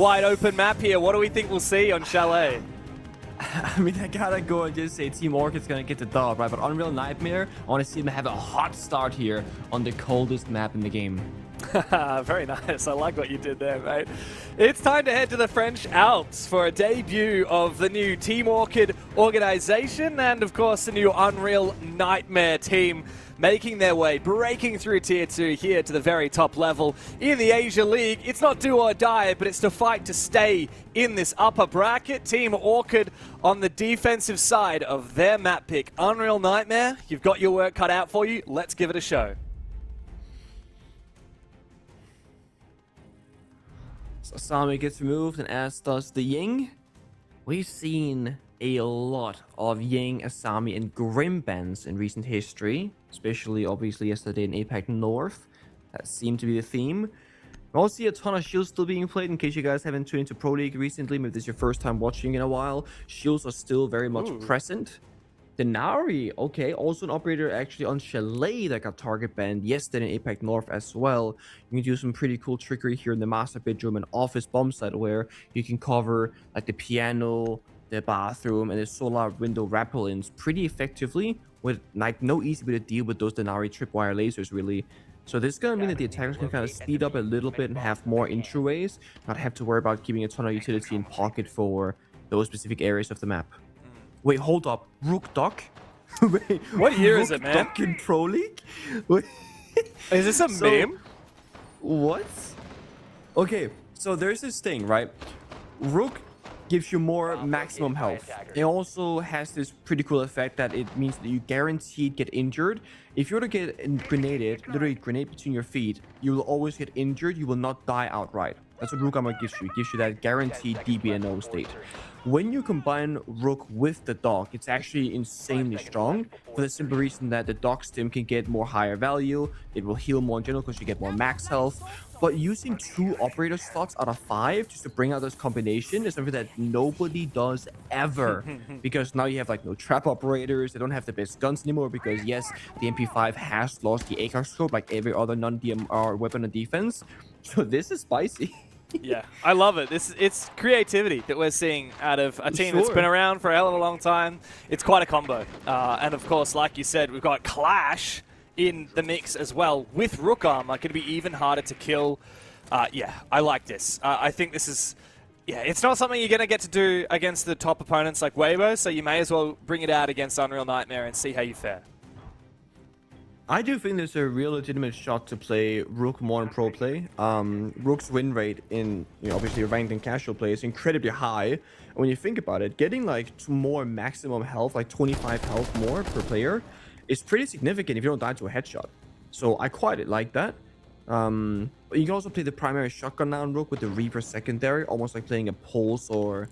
Wide open map here. What do we think we'll see on Chalet? I mean, I gotta go and just say Team ORCHID's gonna get the dub, right? But Unreal Nightmare, I want to see them have a hot start here on the coldest map in the game. Very nice. I like what you did there, mate. It's time to head to the French Alps for a debut of the new Team ORCHID organization and, of course, the new Unreal Nightmare team making their way, breaking through Tier 2 here to the very top level in the Asia League. It's not do or die, but it's to fight to stay in this upper bracket. Team ORCHID on the defensive side of their map pick. Unreal Nightmare, you've got your work cut out for you. Let's give it a show. So Asami gets removed, and as does the Ying. We've seen a lot of Ying, Asami, and Grim bans in recent history, especially obviously yesterday in APAC North. That seemed to be the theme. We also see a ton of Shields still being played, in case you guys haven't tuned into Pro League recently. Maybe this is your first time watching in a while. Shields are still very much present. Denari, okay, also an operator actually on Chalet that got target banned yesterday in APAC North as well. You can do some pretty cool trickery here in the master bedroom and office bomb site, where you can cover like the piano, the bathroom, and the solar window rappel-ins pretty effectively with like no easy way to deal with those Denari tripwire lasers really. So this is going to mean that the attackers can kind of speed up a little bit and have more entryways, not have to worry about keeping a ton of utility in pocket for those specific areas of the map. Wait, hold up. Rook Doc? Wait, what year Rook is it, man? Doc in Pro League? Wait. Is this a meme? What? Okay, so there's this thing, right? Rook gives you more maximum health. It also has this pretty cool effect that it means that you guaranteed get injured. If you were to get grenaded, literally grenade between your feet, you will always get injured. You will not die outright. That's what Rook Armor gives you. It gives you that guaranteed DBNO state. When you combine Rook with the Dog, it's actually insanely strong for the simple reason that the Dog stim can get more higher value. It will heal more in general because you get more max health. But using 2 operator slots out of 5 just to bring out this combination is something that nobody does ever. Because now you have like no trap operators. They don't have the best guns anymore because yes, the MP5 has lost the ACAR scope like every other non-DMR weapon on defense. So this is spicy. Yeah, I love it. It's creativity that we're seeing out of a team that's been around for a hell of a long time. It's quite a combo. And of course, like you said, we've got Clash in the mix as well with Rook Armor. Could be even harder to kill. Yeah, I like this. I think this is... Yeah, it's not something you're going to get to do against the top opponents like Weibo, so you may as well bring it out against Unreal Nightmare and see how you fare. I do think there's a real legitimate shot to play Rook more in pro play. Rook's win rate in, obviously ranked and casual play is incredibly high. And when you think about it, getting like more maximum health, like 25 health more per player, is pretty significant if you don't die to a headshot. So I quite like that. But you can also play the primary shotgun now in Rook with the Reaper secondary, almost like playing a Pulse or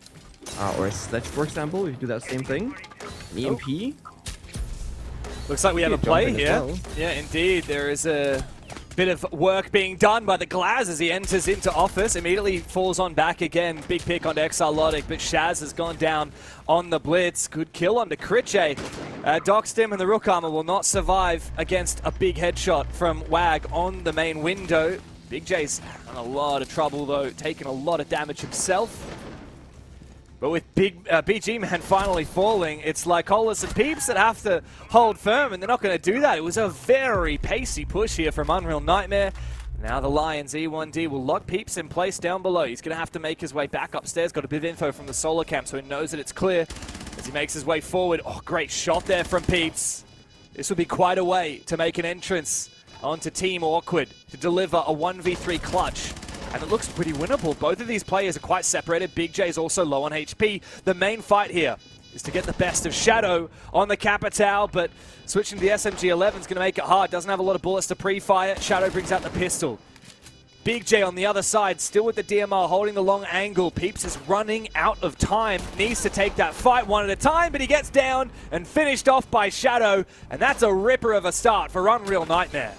a Sledge, for example. If you do that same thing, an EMP. Looks like we have a play here. Well. Yeah, indeed. There is a bit of work being done by the Glaz as he enters into office. Immediately falls on back again. Big pick onto Exarlotic, but Shaz has gone down on the blitz. Good kill onto Critche. Dockstim and the Rook Armor will not survive against a big headshot from Wag on the main window. Big J's in a lot of trouble though, taking a lot of damage himself. But with BG Man finally falling, it's like Hollis and Peeps that have to hold firm, and they're not going to do that. It was a very pacey push here from Unreal Nightmare. Now the Lions E1D will lock Peeps in place down below. He's going to have to make his way back upstairs. Got a bit of info from the solar camp, so he knows that it's clear as he makes his way forward. Oh, great shot there from Peeps. This would be quite a way to make an entrance onto Team ORCHID to deliver a 1v3 clutch. And it looks pretty winnable. Both of these players are quite separated. Big J is also low on HP. The main fight here is to get the best of Shadow on the Capitao, but switching to the SMG-11 is going to make it hard. Doesn't have a lot of bullets to pre-fire. Shadow brings out the pistol. Big J on the other side, still with the DMR, holding the long angle. Peeps is running out of time. Needs to take that fight one at a time, but he gets down and finished off by Shadow. And that's a ripper of a start for Unreal Nightmare.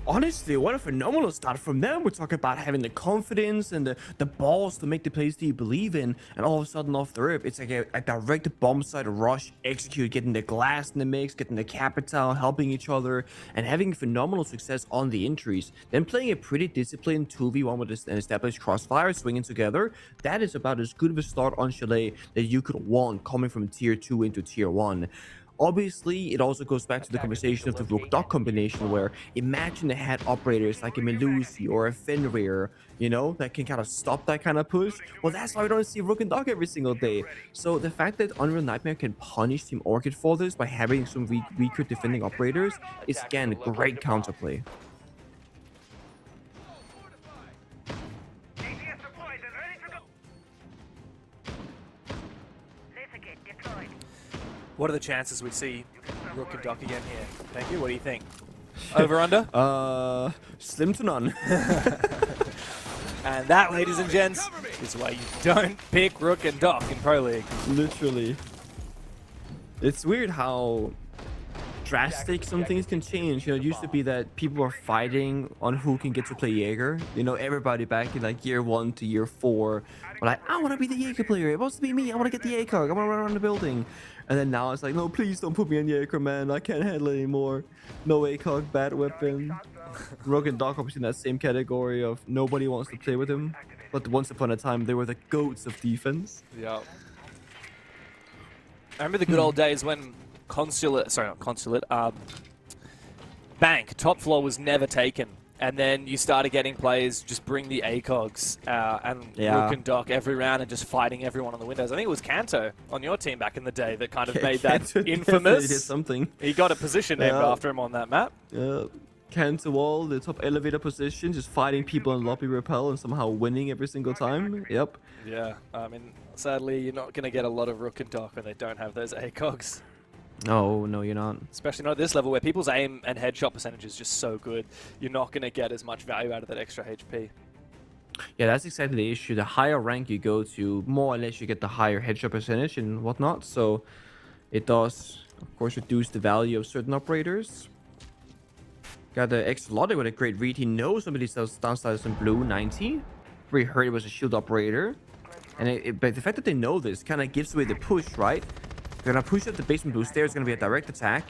honestly, what a phenomenal start from them. We're talking about having the confidence and the balls to make the plays that you believe in, and all of a sudden off the rip, it's like a direct bomb side rush, execute, getting the glass in the mix, getting the capital, helping each other, and having phenomenal success on the entries. Then playing a pretty disciplined 2v1 with an established crossfire, swinging together. That is about as good of a start on Chalet that you could want coming from tier 2 into tier 1. Obviously, it also goes back to the conversation of the Rook-Dog combination, where imagine they had operators like a Melusi or a Fenrir, you know, that can kind of stop that kind of push. Well, that's why we don't see Rook and Dog every single day. So the fact that Unreal Nightmare can punish Team ORCHID for this by having some weaker defending operators is, again, a great counterplay. What are the chances we see Rook and Doc again here? Thank you. What do you think? Over under? Slim to none. And that, ladies and gents, is why you don't pick Rook and Doc in Pro League. Literally. It's weird how drastic some things can change. You know, it used to be that people were fighting on who can get to play Jaeger. You know, everybody back in like year 1 to year 4 were like, I want to be the Jaeger player. It wants to be me. I want to get the ACOG. I want to run around the building. And then now it's like, no, please don't put me on Jaeger, man. I can't handle it anymore. No ACOG, bad weapon. Rook and Doc obviously in that same category of nobody wants to play with him. But once upon a time, they were the goats of defense. Yeah. I remember the good old days when Bank, top floor was never taken. And then you started getting players just bring the ACOGs and Rook and Doc every round and just fighting everyone on the windows. I think it was Kanto on your team back in the day that kind of made that infamous. He did something. He got a position named after him on that map. Yeah. Kanto wall, the top elevator position, just fighting people in lobby repel and somehow winning every single time. Yep. Yeah. I mean, sadly, you're not going to get a lot of Rook and Doc when they don't have those ACOGs. No, you're not. Especially not at this level where people's aim and headshot percentage is just so good. You're not going to get as much value out of that extra HP. Yeah, that's exactly the issue. The higher rank you go to, more or less you get the higher headshot percentage and whatnot. So it does, of course, reduce the value of certain operators. Got the Exolotic with a great read. He knows somebody sells downside in blue 90. We heard it was a shield operator. And but the fact that they know this kind of gives away the push, right? They're gonna push up the basement boost there. It's gonna be a direct attack.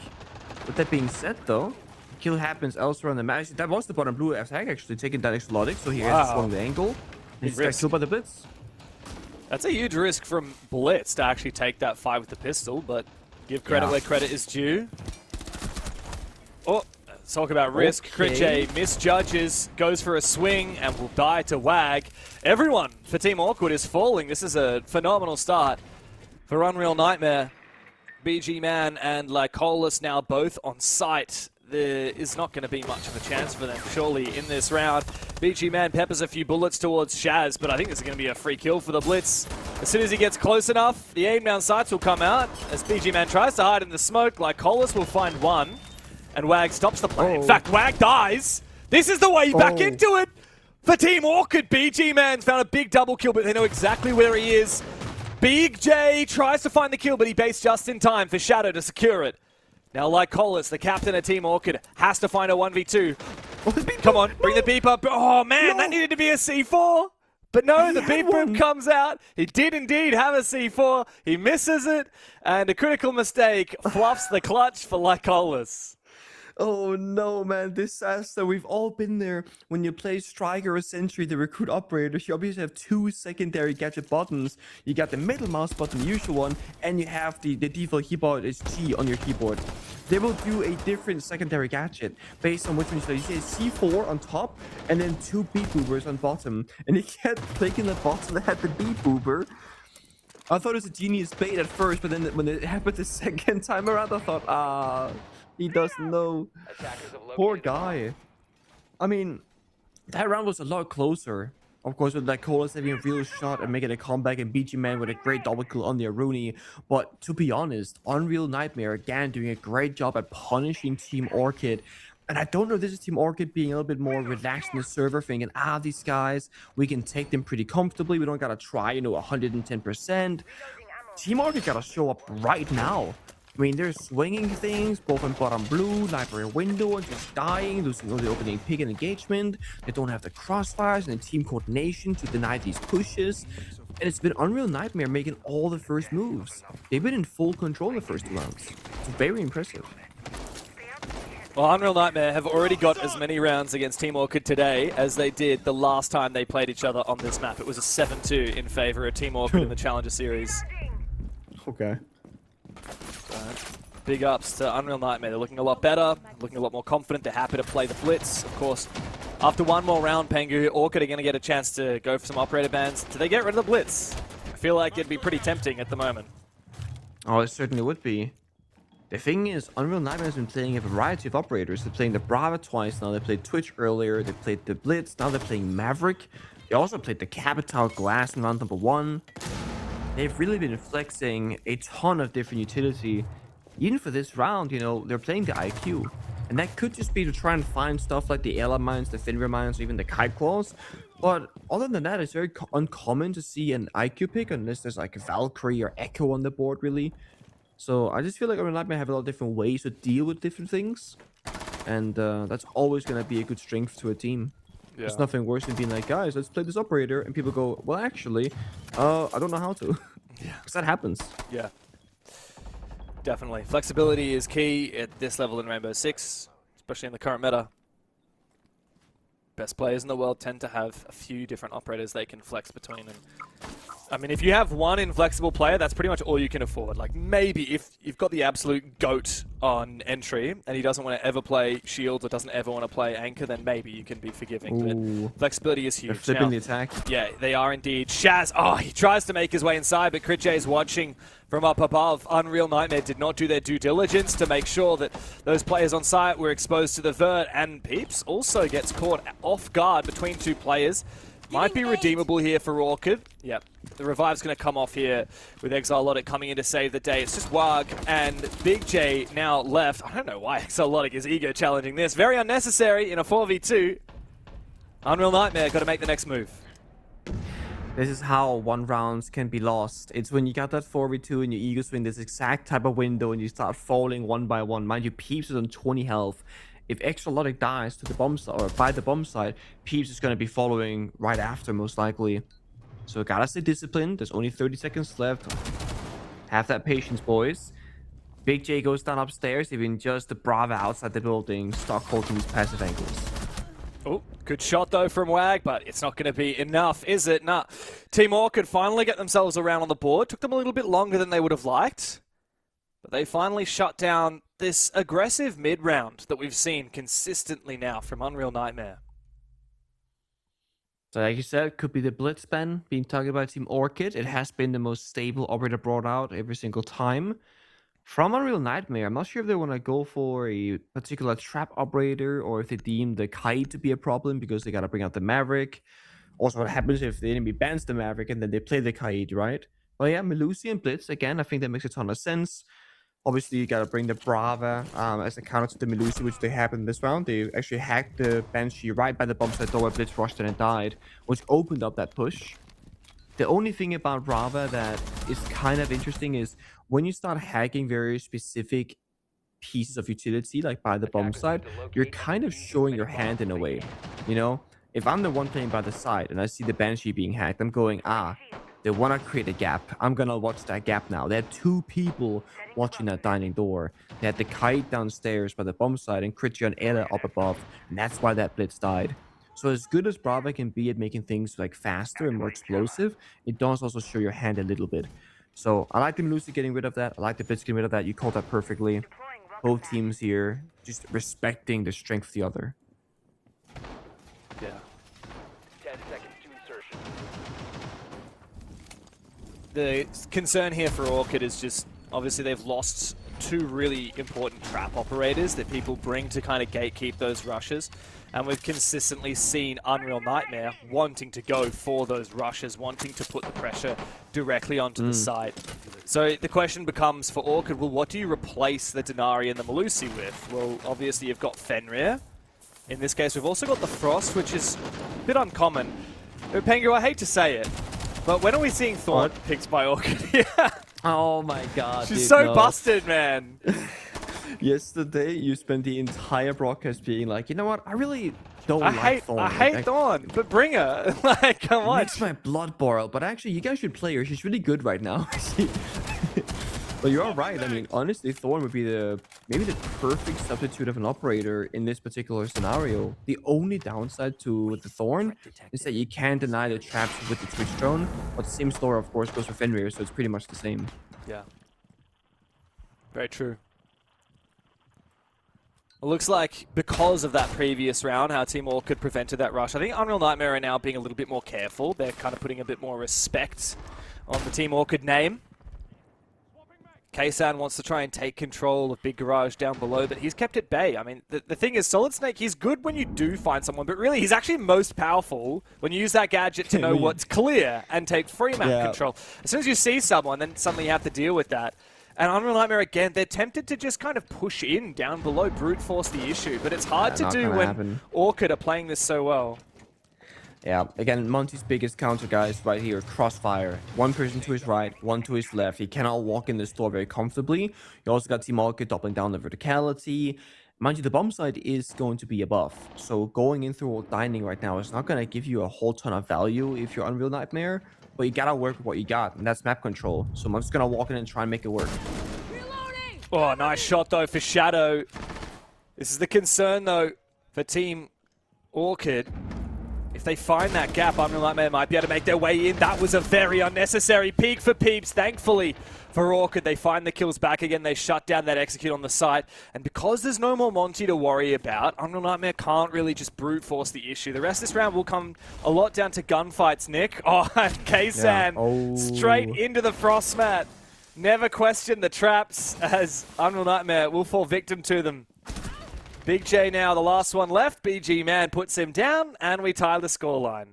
With that being said, though, kill happens elsewhere on the map. That was the bottom blue attack, actually, taking that Exolotic, so he has swung the angle. And he's got killed by the Blitz. That's a huge risk from Blitz to actually take that fight with the pistol, but give credit where credit is due. Oh, let's talk about risk. Critche misjudges, goes for a swing, and will die to Wag. Everyone for Team Awkward is falling. This is a phenomenal start for Unreal Nightmare. BG Man and Lycolis now both on site. There is not going to be much of a chance for them, surely, in this round. BG Man peppers a few bullets towards Shaz, but I think this is going to be a free kill for the Blitz. As soon as he gets close enough, the aim down sights will come out. As BG Man tries to hide in the smoke, Lycolis will find one, and Wag stops the play. In fact, Wag dies. This is the way back into it for Team Orchid. BG Man's found a big double kill, but they know exactly where he is. Big J tries to find the kill, but he baits just in time for Shadow to secure it. Now, Lycolis, the captain of Team Orchid, has to find a 1v2. Come on, bring the beep up. Oh, man, that needed to be a C4. But no, the beep boop comes out. He did indeed have a C4. He misses it, and a critical mistake fluffs the clutch for Lycolis. Oh no, man, disaster. We've all been there. When you play Striker or Sentry, the recruit operators, you obviously have two secondary gadget buttons. You got the middle mouse button, the usual one, and you have the default keyboard is G on your keyboard. They will do a different secondary gadget based on which one you say. You see C4 on top, and then two beat boobers on bottom. And he kept clicking the bottom that had the beat boober. I thought it was a genius bait at first, but then when it happened the second time around, I thought, he doesn't know. Poor guy. I mean, that round was a lot closer. Of course, with Lycolis having a real shot and making a comeback, and BG Man with a great double kill on the Aruni. But to be honest, Unreal Nightmare again doing a great job at punishing Team ORCHID. And I don't know if this is Team ORCHID being a little bit more relaxed in the server, thinking, these guys, we can take them pretty comfortably. We don't gotta try, 110%. Team ORCHID gotta show up right now. I mean, they're swinging things, both on bottom blue, library window, and just dying, losing all the opening pick and engagement. They don't have the crossfires and the team coordination to deny these pushes. And it's been Unreal Nightmare making all the first moves. They've been in full control the first 2 rounds. It's very impressive. Well, Unreal Nightmare have already got as many rounds against Team ORCHID today as they did the last time they played each other on this map. It was a 7-2 in favor of Team ORCHID in the Challenger Series. Okay. Big ups to Unreal Nightmare. They're looking a lot better, looking a lot more confident. They're happy to play the Blitz. Of course, after one more round, Pengu, ORCHID are going to get a chance to go for some operator bans. Do they get rid of the Blitz? I feel like it'd be pretty tempting at the moment. Oh, it certainly would be. The thing is, Unreal Nightmare has been playing a variety of operators. They're playing the Brava twice now. They played Twitch earlier. They played the Blitz. Now they're playing Maverick. They also played the Capital Glass in round number 1. They've really been flexing a ton of different utility. Even for this round, you know, they're playing the IQ. And that could just be to try and find stuff like the Ela mines, the Fenrir mines, or even the Kite Claws. But other than that, it's very uncommon to see an IQ pick unless there's like a Valkyrie or Echo on the board, really. So I just feel like Unreal Nightmare have a lot of different ways to deal with different things. And that's always going to be a good strength to a team. Yeah. There's nothing worse than being like, guys, let's play this operator. And people go, well, actually, I don't know how to. Yeah. Because that happens. Yeah. Definitely. Flexibility is key at this level in Rainbow Six, especially in the current meta. Best players in the world tend to have a few different operators they can flex between. And I mean, if you have one inflexible player, that's pretty much all you can afford. Like, maybe if you've got the absolute GOAT on entry and he doesn't want to ever play Shields or doesn't ever want to play Anchor, then maybe you can be forgiving. Ooh. But flexibility is huge. They're flipping the attack. Yeah, they are indeed. Shaz, oh, he tries to make his way inside, but Crit is watching from up above. Unreal Nightmare did not do their due diligence to make sure that those players on site were exposed to the vert, and Peeps also gets caught off guard between 2 players. Might be redeemable here for ORCHID. Yep. The revive's going to come off here with Exile coming in to save the day. It's just Wag and Big J now left. I don't know why Exile is ego challenging this. Very unnecessary in a 4v2. Unreal Nightmare got to make the next move. This is how 1 rounds can be lost. It's when you got that 4v2 and your ego swing this exact type of window and you start falling one by one. Mind you, Peeps is on 20 health. If Extralotic dies to the bomb side or by the bomb side, Peeps is going to be following right after, most likely. So gotta stay disciplined. There's only 30 seconds left. Have that patience, boys. Big J goes down upstairs, even just the Brava outside the building, stock holding these passive angles. Oh, good shot though from Wag, but it's not going to be enough, is it? Nah. Team ORCHID finally get themselves around on the board. Took them a little bit longer than they would have liked, but they finally shut down this aggressive mid-round that we've seen consistently now from Unreal Nightmare. So like you said, could be the Blitz ban being targeted by Team ORCHID. It has been the most stable operator brought out every single time. From Unreal Nightmare, I'm not sure if they want to go for a particular trap operator or if they deem the Kite to be a problem because they got to bring out the Maverick. Also, what happens if the enemy bans the Maverick and then they play the Kite, right? Well, yeah, Melusi and Blitz, again, I think that makes a ton of sense. Obviously, you got to bring the Brava as a counter to the Melusi, which they have in this round. They actually hacked the Banshee right by the bomb side door where Blitz rushed in and died, which opened up that push. The only thing about Brava that is kind of interesting is when you start hacking very specific pieces of utility, like by the bomb side, you're kind of showing your hand in a way. You know, if I'm the one playing by the side and I see the Banshee being hacked, I'm going, they want to create a gap. I'm going to watch that gap now. There are 2 people watching that dining door. They had the Kite downstairs by the bomb side and Critya and Ela up above. And that's why that Blitz died. So as good as Brava can be at making things like faster and more explosive, it does also show your hand a little bit. So I like the Melusi getting rid of that. I like the Blitz getting rid of that. You called that perfectly. Both teams here just respecting the strength of the other. Yeah. 10 seconds to insertion. The concern here for ORCHID is just, obviously they've lost 2 really important trap operators that people bring to kind of gatekeep those rushes. And we've consistently seen Unreal Nightmare wanting to go for those rushes, wanting to put the pressure directly onto the site. So the question becomes for ORCHID, well, what do you replace the Denari and the Melusi with? Well, obviously you've got Fenrir. In this case, we've also got the Frost, which is a bit uncommon. Pengu, I hate to say it, but when are we seeing Thorn picked by ORCHID? Yeah. Oh my god. She's dude, so no. busted, man. Yesterday, you spent the entire broadcast being like, you know what? I really don't I like Thorn. I hate Dawn, but bring her. Like, come It on. makes my blood boil. But actually, you guys should play her. She's really good right now. But you're right. I mean, honestly, Thorn would be maybe the perfect substitute of an operator in this particular scenario. The only downside to the Thorn is that you can't deny the traps with the Twitch drone. But the same story, of course, goes for Fenrir, so it's pretty much the same. Yeah. Very true. It looks like because of that previous round, how Team Orchid prevented that rush, I think Unreal Nightmare are now being a little bit more careful. They're kind of putting a bit more respect on the Team Orchid name. Kaysan wants to try and take control of Big Garage down below, but he's kept at bay. I mean, the thing is, Solid Snake, he's good when you do find someone, but really, he's actually most powerful when you use that gadget to know what's clear and take free map control. As soon as you see someone, then suddenly you have to deal with that. And Unreal Nightmare, again, they're tempted to just kind of push in down below, brute force the issue, but it's hard to do when Orchid are playing this so well. Yeah, again, Monty's biggest counter, guys, right here, Crossfire. One person to his right, one to his left. He cannot walk in the store very comfortably. You also got Team Orchid doubling down the verticality. Mind you, the bomb side is going to be a buff. So going in through dining right now is not going to give you a whole ton of value if you're Unreal Nightmare. But you gotta work with what you got, and that's map control. So I'm just gonna walk in and try and make it work. Reloading! Oh, nice shot, though, for Shadow. This is the concern, though, for Team Orchid. If they find that gap, Unreal Nightmare might be able to make their way in. That was a very unnecessary peek for Peeps. Thankfully for Orchid, they find the kills back again. They shut down that execute on the site. And because there's no more Monty to worry about, Unreal Nightmare can't really just brute force the issue. The rest of this round will come a lot down to gunfights, Nick. Oh, and Kaysan straight into the frost mat. Never question the traps as Unreal Nightmare will fall victim to them. Big J now, the last one left. BG Man puts him down, and we tie the scoreline.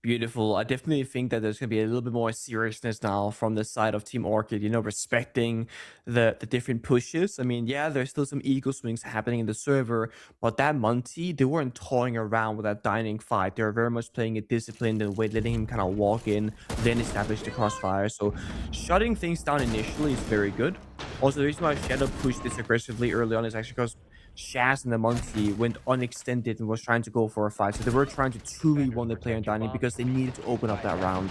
Beautiful. I definitely think that there's going to be a little bit more seriousness now from the side of Team Orchid, you know, respecting the different pushes. I mean, yeah, there's still some ego swings happening in the server, but that Monty, they weren't toying around with that dining fight. They were very much playing it disciplined and letting him kind of walk in, then establish the crossfire. So shutting things down initially is very good. Also, the reason why Shadow pushed this aggressively early on is actually because Shaz and the Monty went unextended and was trying to go for a fight. So they were trying to 2v1 the player in dining because they needed to open up that round.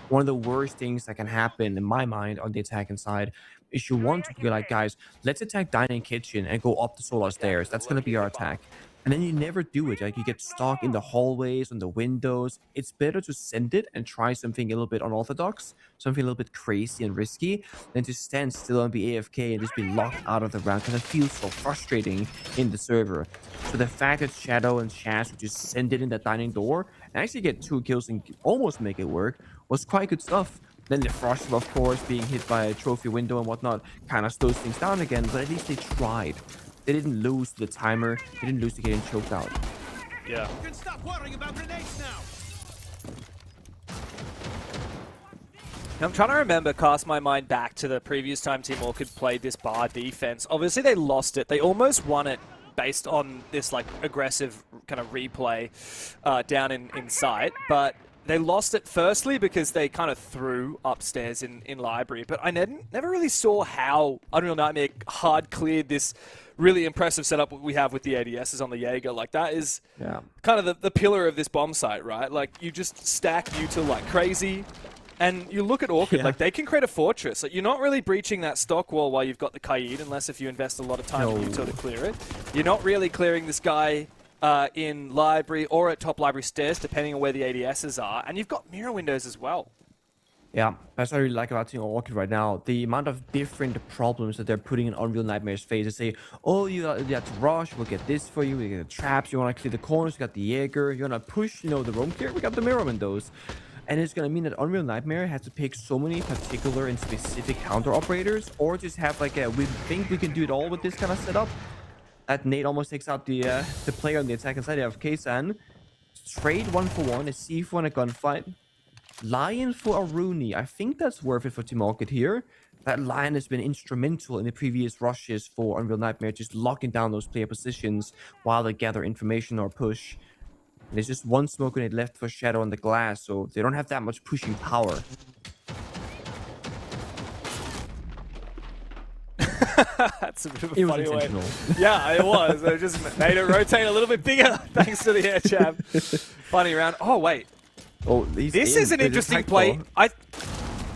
One of the worst things that can happen, in my mind, on the attacking side is you want to be like, guys, let's attack dining kitchen and go up the solar stairs. That's going to be our attack. And then you never do it. Like, you get stuck in the hallways, on the windows. It's better to send it and try something a little bit unorthodox, something a little bit crazy and risky, than to stand still and be AFK and just be locked out of the round, because it feels so frustrating in the server. So the fact that Shadow and Shaz would just send it in that dining door and actually get 2 kills and almost make it work was quite good stuff. Then the Frost, of course, being hit by a trophy window and whatnot kind of slows things down again, but at least they tried. They didn't lose to the timer. They didn't lose to getting choked out. Yeah. You can stop worrying about grenades now. I'm trying to remember, cast my mind back to the previous time Team Orchid played this bar defense. Obviously, they lost it. They almost won it based on this like aggressive kind of replay down in sight, but they lost it firstly because they kind of threw upstairs in library, but I never really saw how Unreal Nightmare hard cleared this really impressive setup we have with the ADSs on the Jaeger. Like, that is kind of the pillar of this bomb site, right? Like, you just stack util like crazy, and you look at Orchid, like, they can create a fortress. Like, you're not really breaching that stock wall while you've got the Kaid, unless if you invest a lot of time in util to clear it. You're not really clearing this guy in library or at top library stairs, depending on where the ADSs are, and you've got mirror windows as well. Yeah, that's what I really like about Team Orchid right now. The amount of different problems that they're putting in Unreal Nightmare's face. They say, oh, you have to rush, we'll get this for you, we get the traps, you want to clear the corners, you got the Jaeger, you want to push, you know, the roam clear, we got the mirror windows. And it's going to mean that Unreal Nightmare has to pick so many particular and specific counter operators, or just have like a, we think we can do it all with this kind of setup. That nade almost takes out the player on the attacking side of Kaysan. Trade 1-for-1, a C4 and a gunfight. Lion for a Rooney. I think that's worth it for Team Orchid here. That Lion has been instrumental in the previous rushes for Unreal Nightmare, just locking down those player positions while they gather information or push. And there's just one smoke grenade left for Shadow on the glass, so they don't have that much pushing power. That's a bit of a It was funny way. intentional. Yeah, it was. It just made it rotate a little bit bigger thanks to the air jab. Funny round. Oh, wait. Oh, This is an interesting play.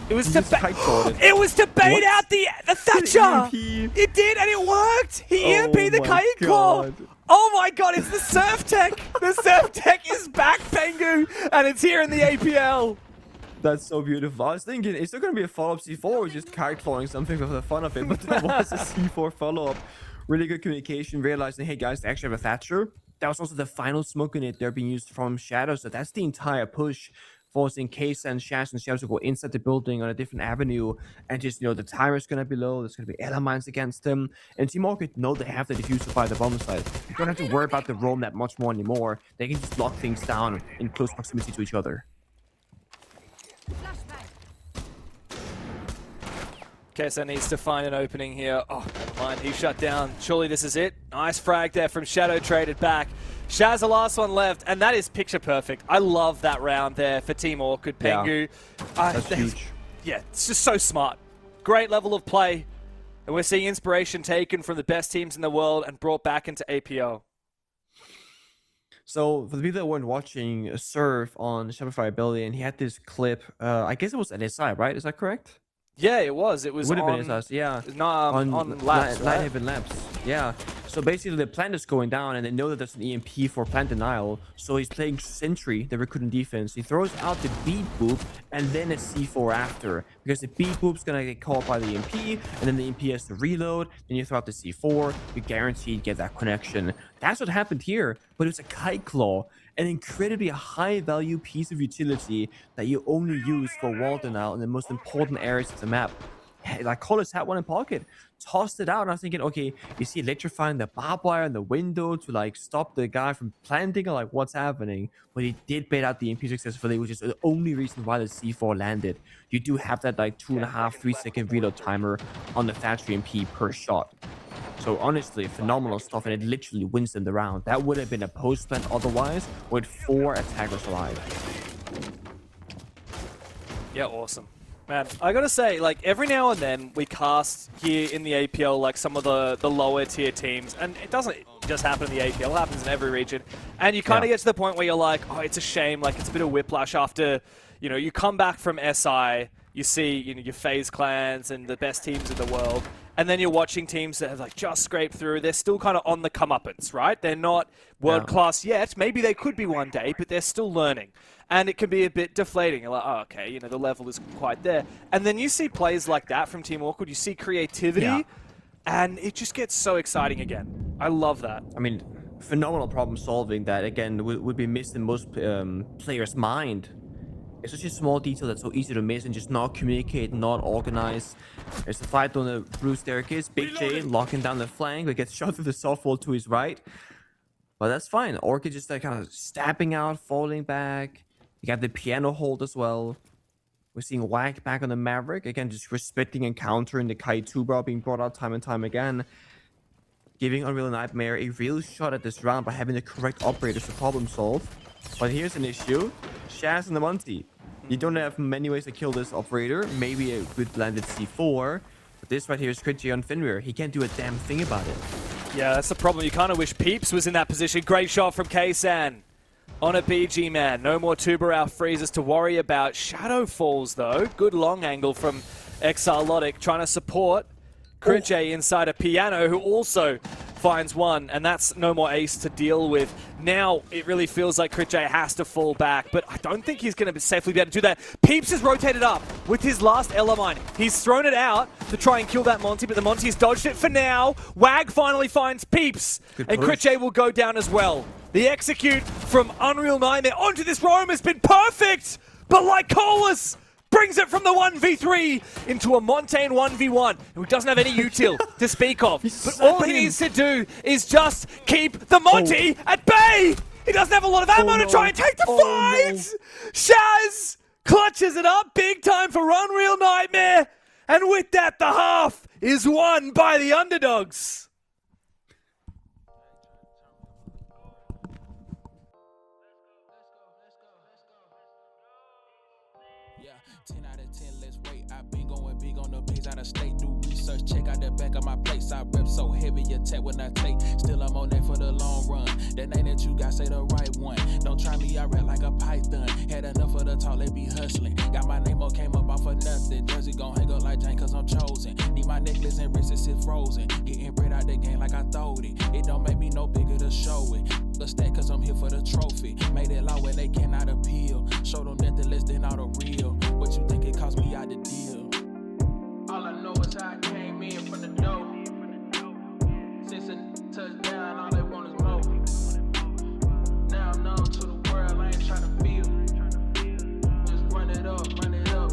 It was He to just kite-balled it. it was to bait What? out the Thatcher. EMP. It did, and it worked. He Oh EMP'd the my kite claw. God. Oh my god, it's the Surf Tech. The Surf Tech is back, Pengu, and it's here in the APL. That's so beautiful. I was thinking, is there going to be a follow-up C4 or just kite flying something for the fun of it? But there was a C4 follow-up. Really good communication, realizing, hey guys, they actually have a Thatcher. That was also the final smoke in it. They're being used from Shadow, so that's the entire push. Forcing Case and Shaz and Shadow to go inside the building on a different avenue. And just, the timer's going to be low. There's going to be air mines against them. And Team ORCHID know they have the diffuser by the bomb site. They don't have to worry about the roam that much more anymore. They can just lock things down in close proximity to each other. KSN needs to find an opening here. Oh, never mind. He's shut down. Surely this is it. Nice frag there from Shadow, traded back. Shaz, the last one left, and that is picture perfect. I love that round there for Team ORCHID. Pengu. That's huge. Yeah, it's just so smart. Great level of play. And we're seeing inspiration taken from the best teams in the world and brought back into APL. So, for the people that weren't watching, Surf on Shopify Ability, and he had this clip, I guess it was at SI, right? Is that correct? Yeah, it was. It was Would have on, been SI, yeah. No, on Labs, right? Lighthaven Labs, yeah. So basically the plant is going down and they know that there's an EMP for plant denial. So he's playing Sentry, the recruiting defense. He throws out the beat boop and then a C4 after. Because the beat boop's gonna get caught by the EMP and then the EMP has to reload. Then you throw out the C4, you guaranteed get that connection. That's what happened here, but it's a kite claw. An incredibly high value piece of utility that you only use for wall denial in the most important areas of the map. Like Collis had one in pocket, tossed it out, and I was thinking, okay, is he electrifying the barbed wire in the window to like stop the guy from planting, or like what's happening? But he did bait out the MP successfully, which is the only reason why the C4 landed. You do have that like 2.5, 3 second reload timer on the Thatcher MP per shot. So honestly, phenomenal stuff, and it literally wins them the round. That would have been a post plant otherwise, with 4 attackers alive. Yeah, awesome. Man, I gotta say, like, every now and then we cast here in the APL, like, some of the lower tier teams, and it doesn't just happen in the APL, it happens in every region. And you kind of get to the point where you're like, oh, it's a shame, like, it's a bit of whiplash after, you come back from SI, you see, your FaZe clans and the best teams in the world, and then you're watching teams that have, like, just scraped through. They're still kind of on the comeuppance, right? They're not world-class yet. Maybe they could be one day, but they're still learning. And it can be a bit deflating. You're like, oh, okay, the level isn't quite there. And then you see plays like that from Team ORCHID. You see creativity, and it just gets so exciting again. I love that. I mean, phenomenal problem solving that, again, would be missed in most players' mind. It's such a small detail that's so easy to miss and just not communicate, not organize. There's a fight on the blue staircase. Big J locking down the flank, but gets shot through the soft wall to his right. But that's fine. ORCHID just like kind of stepping out, falling back. You got the piano hold as well. We're seeing Whack back on the Maverick. Again, just respecting and countering the Kai Tubra being brought out time and time again. Giving Unreal Nightmare a real shot at this round by having the correct operators to problem solve. But here's an issue. Shaz and the Monty. You don't have many ways to kill this operator. Maybe a good blended C4. But this right here is Critchy on Finrear. He can't do a damn thing about it. Yeah, that's the problem. You kind of wish Peeps was in that position. Great shot from Ksan. On a BG man. No more Tuber freezes to worry about. Shadow falls though. Good long angle from Exarlotic trying to support Critchy inside a piano, who also finds one, and that's no more ace to deal with. Now it really feels like Critchy has to fall back, but I don't think he's going to safely be able to do that. Peeps has rotated up with his last Elamine. He's thrown it out to try and kill that Monty, but the Monty's dodged it for now. Wag finally finds Peeps, and Critchy will go down as well. The execute from Unreal Nightmare onto this roam has been perfect, but like Colas, brings it from the 1v3 into a Montaigne 1v1, who doesn't have any util to speak of. But all he needs to do is just keep the Monty at bay. He doesn't have a lot of ammo to try and take the fight. Shaz clutches it up big time for Unreal Nightmare. And with that, the half is won by the underdogs. Yeah, 10 out of 10, let's wait. I've been going big on the bigs out of state. Do research, check out the back of my plates. I rep so heavy, attack when I take. Still, I'm on that for the long run. That name that you got, say the right one. Don't try me, I rap like a python. Had enough of the talk, let be hustling. Got my name up, came up off of nothing. Jersey gon' hang up like Jane, cause I'm chosen. Need my necklace and wrists, it's frozen. Getting bread out the game like I throwed it. It don't make me no bigger to show it. The stack, cause I'm here for the trophy. Made it law when they cannot appeal. Show them nothing less than all the real. What you think it cost me out the deal? All I know is how I came in from the dough. Since a touchdown, all they want is more. Now I'm known to the world, I ain't tryna feel. Just run it up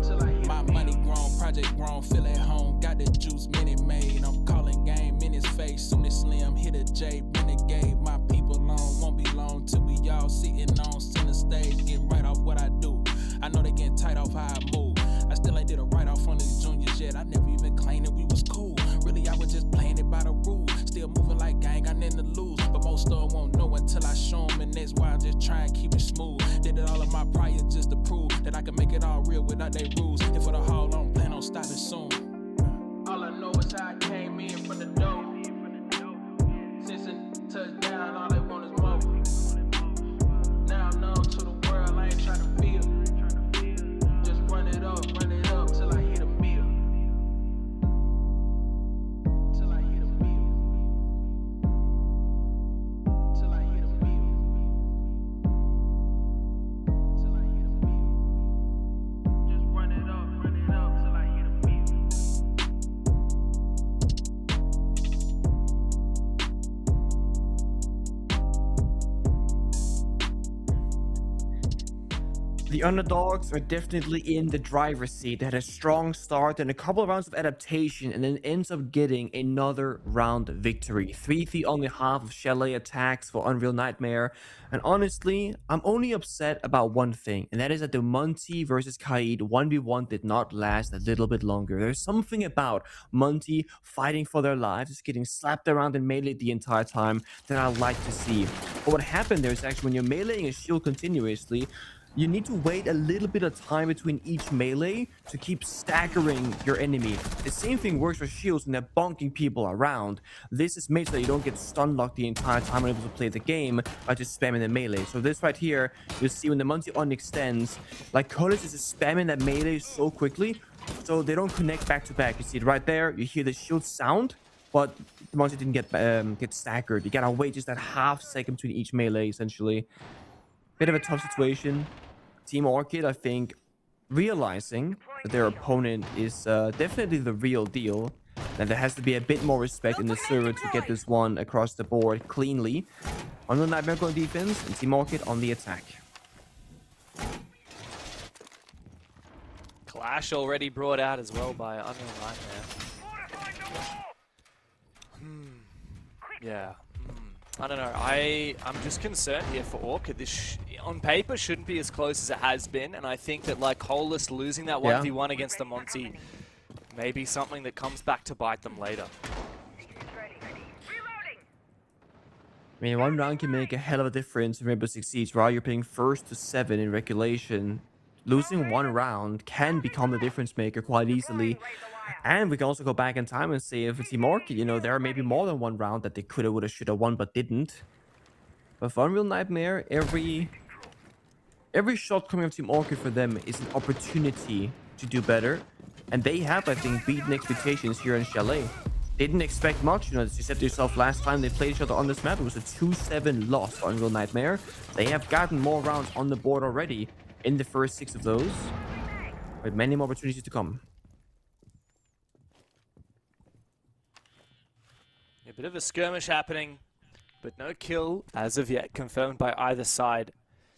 till I hit. My money grown, project grown, feel at home. Got the juice, minute made. I'm calling game in his face. Soon as Slim hit a J, renegade. My people long, won't be long till we all sitting on center stage, getting right off what I do. I know they getting tight off how I move. I still ain't did a write-off on these juniors yet. I never even claimed that we was cool. Really, I was just playing it by the rules. Still moving like gang, got nothing to lose. But most of them won't know until I show them, and that's why I just try and keep it smooth. Did it all of my prior just to prove that I can make it all real without they rules. And for the haul, I don't plan on stopping soon. All I know is how I came in from the dough. Since a touchdown, all they want is more. Now I'm known to the world, I ain't tryna feel. Just run it up till I hit a meal. Till I hit a meal. Till I hit a meal. Till I hit a meal. Just run it up till I hit a meal. The underdogs are definitely in the driver's seat. They had a strong start and a couple of rounds of adaptation, and then ends up getting another round victory. 3-3 on behalf of Chalet Attacks for Unreal Nightmare. And honestly, I'm only upset about one thing, and that is that the Monty versus Kaid 1v1 did not last a little bit longer. There's something about Monty fighting for their lives, just getting slapped around in melee the entire time, that I like to see. But what happened there is actually when you're meleeing a shield continuously, you need to wait a little bit of time between each melee to keep staggering your enemy. The same thing works for shields when they're bonking people around. This is made so that you don't get stun locked the entire time when able to play the game by just spamming the melee. So this right here, you'll see when the Monty on extends, like Colors is just spamming that melee so quickly, so they don't connect back to back. You see it right there, you hear the shield sound, but the Monty didn't get staggered. You gotta wait just that half second between each melee, essentially. Bit of a tough situation. Team ORCHID, I think, realizing that their opponent is definitely the real deal, and there has to be a bit more respect in the server to get this one across the board cleanly. Unreal Nightmare on defense, and Team ORCHID on the attack. Clash already brought out as well by Unreal Nightmare. Yeah. I don't know. I'm just concerned here for ORCHID. This on paper shouldn't be as close as it has been, and I think that like Hollis losing that 1v1 against the Monty may be something that comes back to bite them later. I mean, one round can make a hell of a difference in Rainbow Six Siege. While you're playing 1st to 7 in regulation, losing one round can become the difference maker quite easily. And we can also go back in time and say if it's Team ORCHID, you know, there are maybe more than one round that they coulda, woulda, shoulda won but didn't. But for Unreal Nightmare, every shot coming from Team ORCHID for them is an opportunity to do better. And they have, I think, beaten expectations here in Chalet. Didn't expect much, you know, as you said to yourself last time they played each other on this map. It was a 2-7 loss for Unreal Nightmare. They have gotten more rounds on the board already in the first 6 of those, with many more opportunities to come. A bit of a skirmish happening, but no kill as of yet confirmed by either side.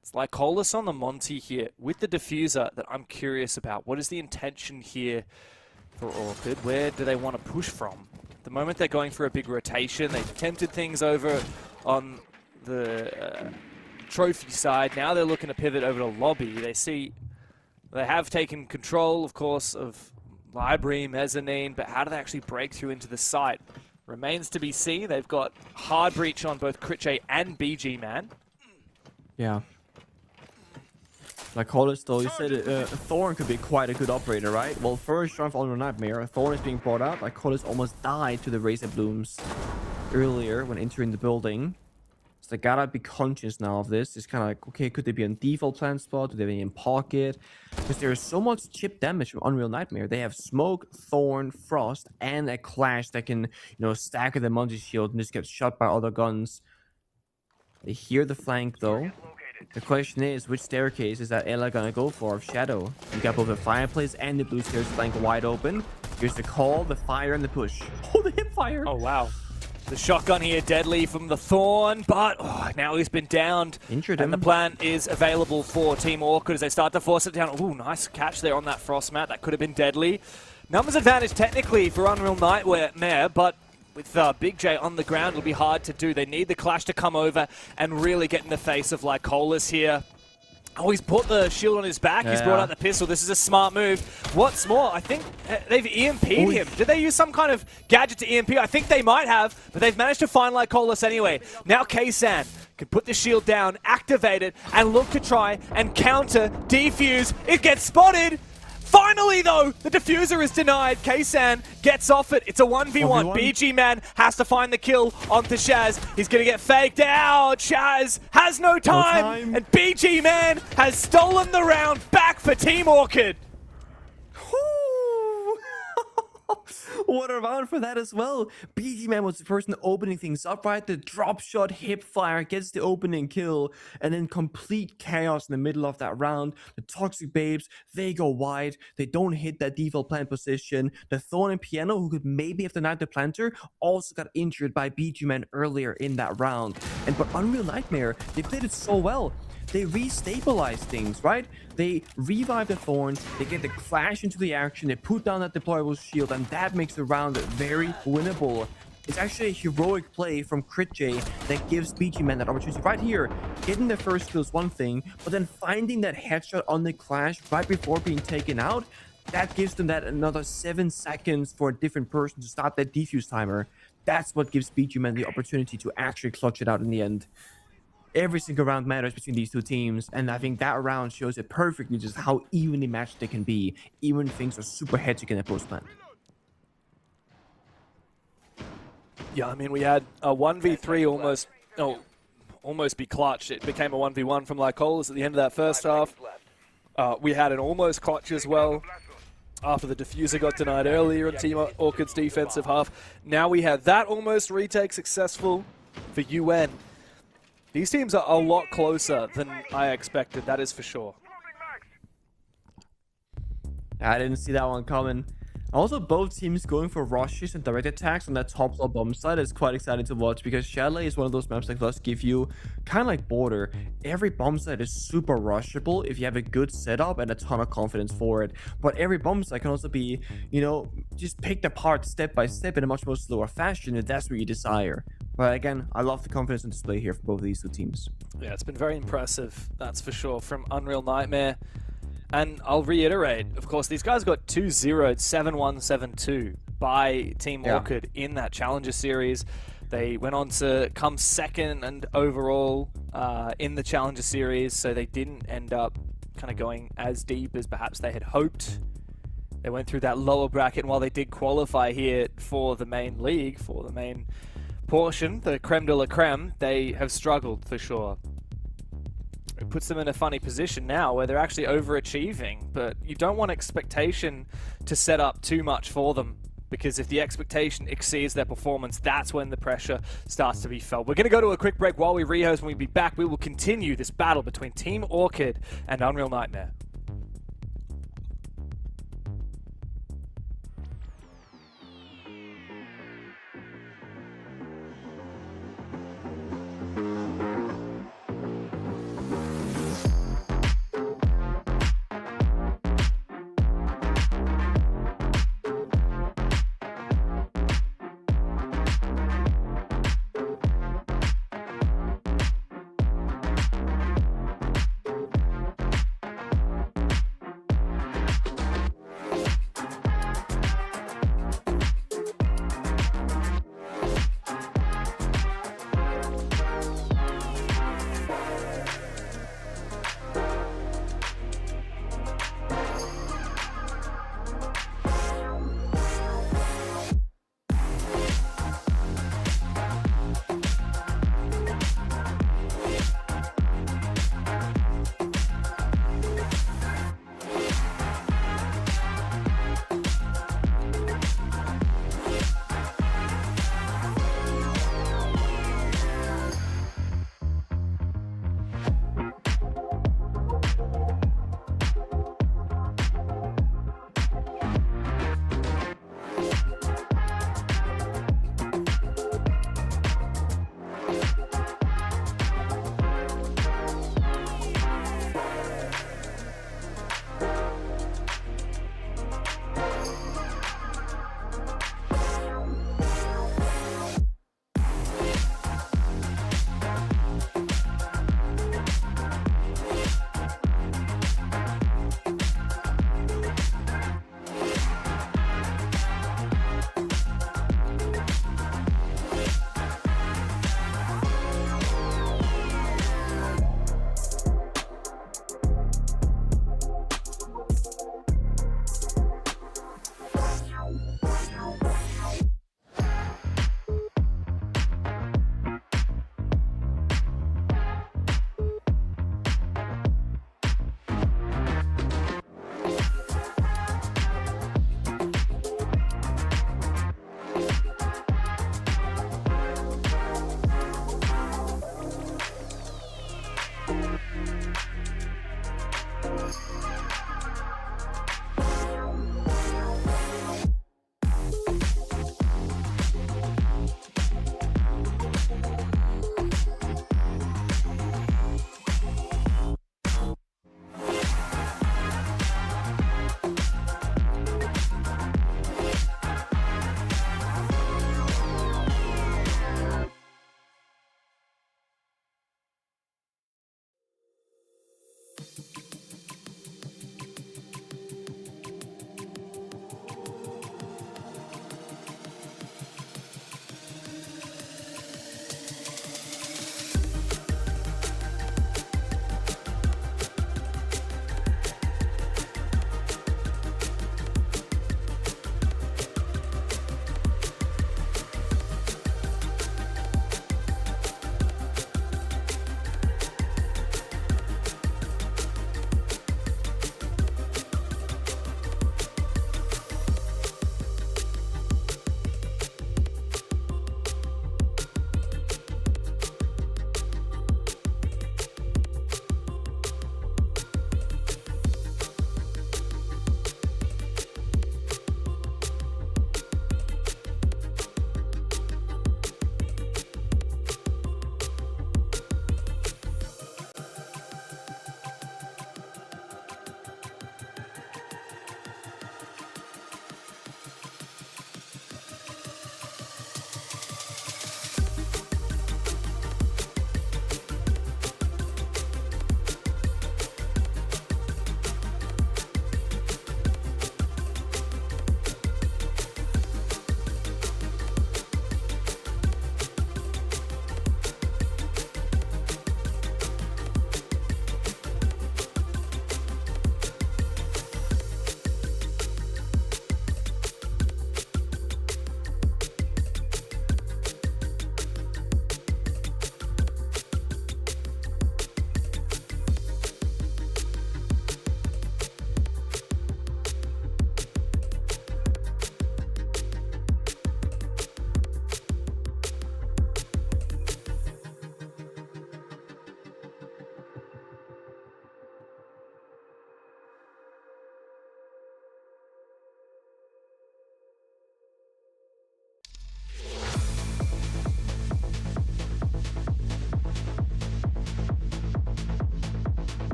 It's like Hollis on the Monty here with the diffuser that I'm curious about. What is the intention here for ORCHID? Where do they want to push from? At the moment they're going for a big rotation. They've attempted things over on the trophy side. Now they're looking to pivot over to lobby. They have taken control, of course, of library, mezzanine, but how do they actually break through into the site? Remains to be seen. They've got hard breach on both Critche and BG Man. Yeah. Like Hollis, though, you said Thorn could be quite a good operator, right? Well, first round of Unreal Nightmare, Thorn is being brought out. Like Hollis almost died to the Razor Blooms earlier when entering the building. So they gotta be conscious now of this. It's kind of like, okay, could they be on default plant spot? Do they be in pocket? Because there is so much chip damage from Unreal Nightmare. They have Smoke, Thorn, Frost, and a Clash that can, stack with the Munchie Shield and just get shot by other guns. They hear the flank, though. The question is, which staircase is that Ella gonna go for of Shadow? You got both the fireplace and the blue stairs flank wide open. Here's the call, the fire, and the push. Oh, the hip fire! Oh, wow. The shotgun here, deadly from the Thorn, but now he's been downed. Injured him. And the plan is available for Team Orchid as they start to force it down. Ooh, nice catch there on that Frost mat. That could have been deadly. Numbers advantage technically for Unreal Nightmare, but with Big J on the ground, it'll be hard to do. They need the Clash to come over and really get in the face of Lycolis here. Oh, he's put the shield on his back. Yeah. He's brought out the pistol. This is a smart move. What's more, I think they've EMP'd him. Did they use some kind of gadget to EMP? I think they might have, but they've managed to find Lycolis anyway. Now Kaysan can put the shield down, activate it, and look to try and counter, defuse. It gets spotted. Finally, though, the diffuser is denied. Kaysan gets off it. It's a 1v1. BG Man has to find the kill onto Shaz. He's going to get faked out. Shaz has no time. And BG Man has stolen the round back for Team Orchid. What a round for that as well. BG Man was the person opening things up, right? The drop shot, hip fire, gets the opening kill, and then complete chaos in the middle of that round. The Toxic Babes, they go wide. They don't hit that default plant position. The Thorn and Piano, who could maybe have denied the planter, also got injured by BG Man earlier in that round. But Unreal Nightmare, they played it so well. They restabilize things, right? They revive the Thorn, they get the Clash into the action, they put down that deployable shield, and that makes the round very winnable. It's actually a heroic play from Crit J that gives BG Man that opportunity right here. Getting the first kill is one thing, but then finding that headshot on the Clash right before being taken out, that gives them that another 7 seconds for a different person to start that defuse timer. That's what gives BG Man the opportunity to actually clutch it out in the end. Every single round matters between these two teams, and I think that round shows it perfectly just how evenly matched they can be, even when things are super hectic in the post-plant. Yeah, I mean, we had a 1v3 almost be clutch. It became a 1v1 from Lycolis at the end of that first half. We had an almost clutch as well after the diffuser got denied earlier in Team Orchid's defensive half. Now we had that almost retake successful for UN. These teams are a lot closer than I expected, that is for sure. I didn't see that one coming. Also, both teams going for rushes and direct attacks on that top floor bomb side is quite exciting to watch, because Chalet is one of those maps that does give you, kind of like Border, every bomb site is super rushable if you have a good setup and a ton of confidence for it. But every bomb site can also be, just picked apart step by step in a much more slower fashion, if that's what you desire. But again, I love the confidence and display here for both of these two teams. Yeah, it's been very impressive, that's for sure, from Unreal Nightmare. And I'll reiterate, of course, these guys got 2-0'd 7-1, 7-2 by Team Orchid in that Challenger Series. They went on to come second and overall in the Challenger Series, so they didn't end up kind of going as deep as perhaps they had hoped. They went through that lower bracket, and while they did qualify here for the main league, for the main portion, the creme de la creme, they have struggled for sure. It puts them in a funny position now where they're actually overachieving, but you don't want expectation to set up too much for them, because if the expectation exceeds their performance, that's when the pressure starts to be felt. We're going to go to a quick break. While we rehost, when we be back, we will continue this battle between Team Orchid and Unreal Nightmare.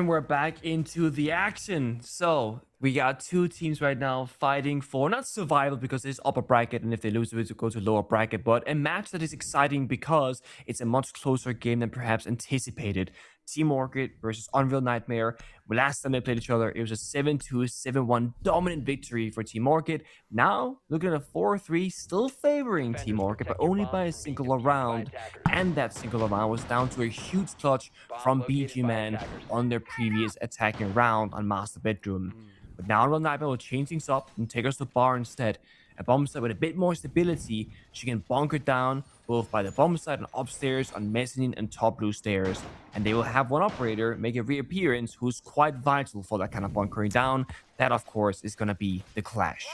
And we're back into the action. So we got two teams right now fighting for not survival because it's upper bracket, and if they lose, it will go to lower bracket, but a match that is exciting because it's a much closer game than perhaps anticipated. Team ORCHID versus Unreal Nightmare. Last time they played each other, it was a 7-2, 7-1 dominant victory for Team ORCHID. Now, looking at a 4-3, still favoring Team ORCHID, but only by a single round. And that single round was down to a huge clutch from BG Man on their previous attacking round on Master Bedroom. But now Unreal Nightmare will change things up and take us to bar instead. A bomb site with a bit more stability, she can bunker down both by the bomb site and upstairs on mezzanine and top blue stairs. And they will have one operator make a reappearance who's quite vital for that kind of bunkering down. That, of course, is going to be the Clash.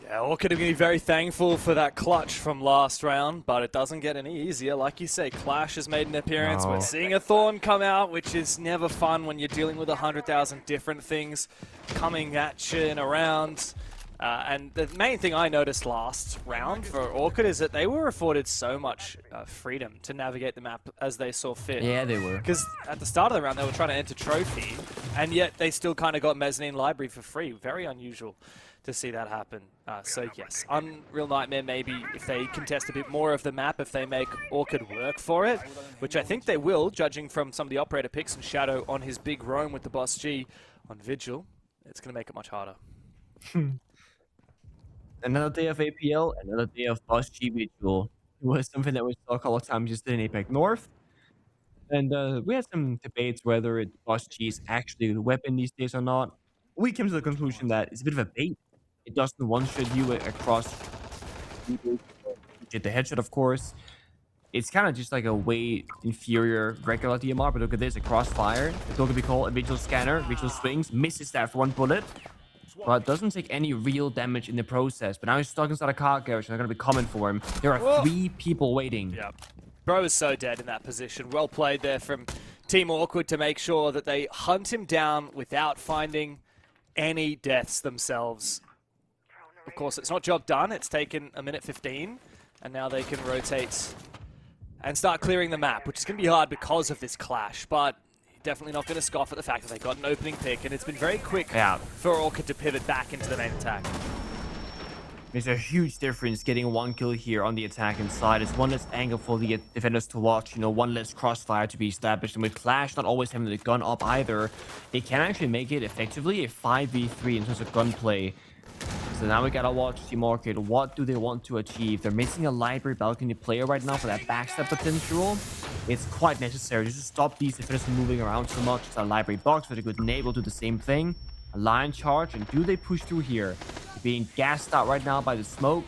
Yeah, ORCHID are going to be very thankful for that clutch from last round, but it doesn't get any easier. Like you say, Clash has made an appearance. No. We're seeing a Thorn come out, which is never fun when you're dealing with 100,000 different things coming at you in a round. And the main thing I noticed last round for ORCHID is that they were afforded so much freedom to navigate the map as they saw fit. Yeah, they were. Because at the start of the round, they were trying to enter Trophy, and yet they still kind of got Mezzanine Library for free. Very unusual to see that happen. So yes, Unreal Nightmare, maybe if they contest a bit more of the map, if they make ORCHID work for it, which I think they will, judging from some of the operator picks and Shadow on his big roam with the Boss G on Vigil, it's going to make it much harder. Another day of APL, another day of Boss G Vigil. It was something that we saw a couple of times just in APEC North. And we had some debates whether Boss G is actually a weapon these days or not. We came to the conclusion that it's a bit of a bait. It doesn't one-shot you across get the headshot, of course. It's kind of just like a way inferior regular DMR, but look at this, a crossfire. It's going to be called a Vigil Scanner. Vigil swings, misses that for one bullet, but doesn't take any real damage in the process. But now he's stuck inside a car garage, and they're going to be coming for him. There are 3 people waiting. Yeah. Bro is so dead in that position. Well played there from Team ORCHID to make sure that they hunt him down without finding any deaths themselves. Of course, it's not job done. It's taken a minute 15, and now they can rotate and start clearing the map, which is going to be hard because of this clash, but definitely not going to scoff at the fact that they got an opening pick, and it's been very quick for ORCHID to pivot back into the main attack. There's a huge difference getting 1 kill here on the attacking side. It's one less angle for the defenders to watch, you know, one less crossfire to be established. And with Clash not always having the gun up either, they can actually make it effectively a 5v3 in terms of gunplay. So now we gotta watch Team ORCHID. What do they want to achieve? They're missing a library balcony player right now for that backstab potential. It's quite necessary just to stop these defenders from moving around so much. It's a library box with a good naval do the same thing. A line charge, and do they push through here? They're being gassed out right now by the smoke.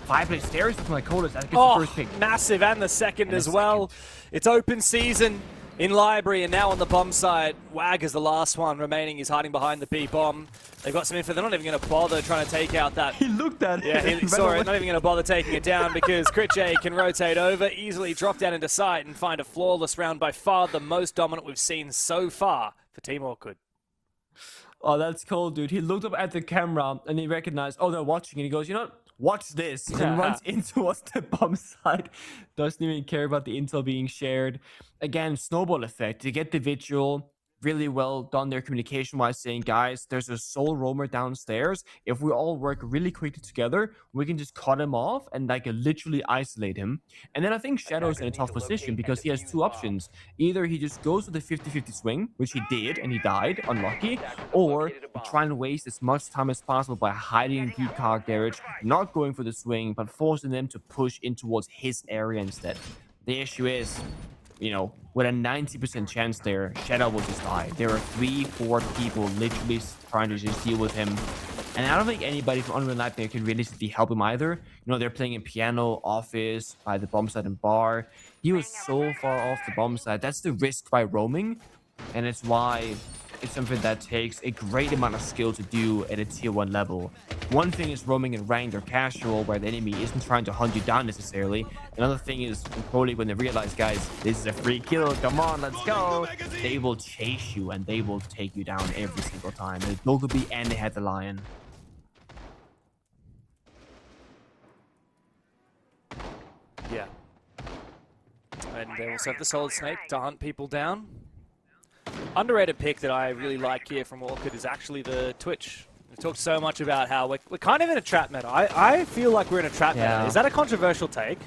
5-play stairs from Lycolis. That gets the first pick. Massive, and the second as well. It's open season in library, and now on the bomb side, Wag is the last one remaining. He's hiding behind the B bomb. They've got some info. They're not even going to bother trying to take out that. He looked at it. Yeah, he saw it. Not even going to bother taking it down because Crit J can rotate over, easily drop down into sight, and find a flawless round. By far the most dominant we've seen so far for Team ORCHID. Oh, that's cool, dude. He looked up at the camera and he recognized, oh, they're watching. And he goes, you know what? Watch this. And runs into us the bomb side. Doesn't even care about the intel being shared. Again, snowball effect. To get the Vigil, really well done there communication-wise, saying, guys, there's a sole roamer downstairs. If we all work really quickly together, we can just cut him off and like literally isolate him. And then I think Shadow's in a tough position because he has 2 options. Either he just goes with a 50-50 swing, which he did, and he died, unlucky, or try and waste as much time as possible by hiding in the car garage, not going for the swing, but forcing them to push in towards his area instead. The issue is, you know, with a 90% chance there, Shadow will just die. There are 3-4 people literally trying to just deal with him. And I don't think anybody from Unreal Nightmare can realistically help him either. You know, they're playing in piano, office, by the bomb site and bar. He was so far off the bomb site. That's the risk by roaming. And it's why it's something that takes a great amount of skill to do at a tier 1 level. One thing is roaming in ranked or casual, where the enemy isn't trying to hunt you down necessarily. Another thing is probably when they realize, guys, this is a free kill, come on, let's go. They will chase you and they will take you down every single time. It's Logobi and they had the Lion. Yeah. And they also have the Solid Snake to hunt people down. underrated pick that I really like here from ORCHID is actually the Twitch. We've talked so much about how we're kind of in a trap meta. I feel like we're in a trap meta. Is that a controversial take?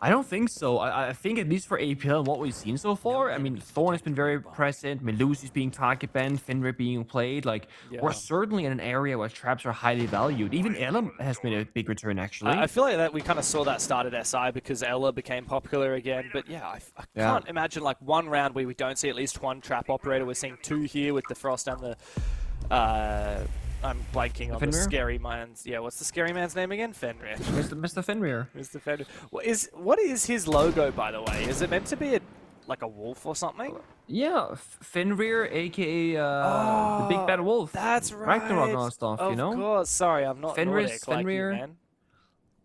I don't think so. I think at least for APL and what we've seen so far, I mean, Thorn has been very present, Melusi's being target banned, Fenrir being played. Like, we're certainly in an area where traps are highly valued. Even Ella has made a big return, actually. I feel like that we kind of saw that start at SI because Ella became popular again. But yeah, I can't imagine like one round where we don't see at least one trap operator. We're seeing two here with the Frost and the... I'm blanking on the scary man's... Yeah, what's the scary man's name again? Fenrir. Mr. Fenrir. Mr. Fenrir. What is his logo, by the way? Is it meant to be like a wolf or something? Yeah, Fenrir, a.k.a. the Big Bad Wolf. That's right. Ragnarok and stuff, you know? Of course. Sorry, I'm not Nordic like you, Fenrir. man.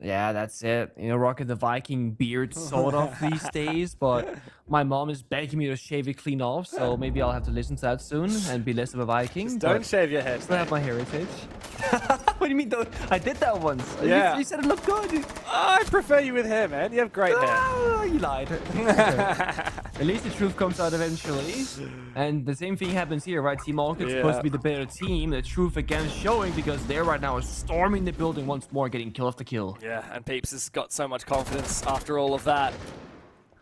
Yeah, that's it. You know, rocking the Viking beard sort of these days, but my mom is begging me to shave it clean off, so maybe I'll have to listen to that soon and be less of a Viking. Just don't shave your head. Still have my heritage. What do you mean? I did that once. Yeah. You said it looked good. I prefer you with hair, man. You have great hair. You lied. At least the truth comes out eventually. And the same thing happens here, right? Team ORCHID's supposed to be the better team. The truth again showing because they're right now storming the building once more, getting kill after kill. Yeah, and Peeps has got so much confidence after all of that.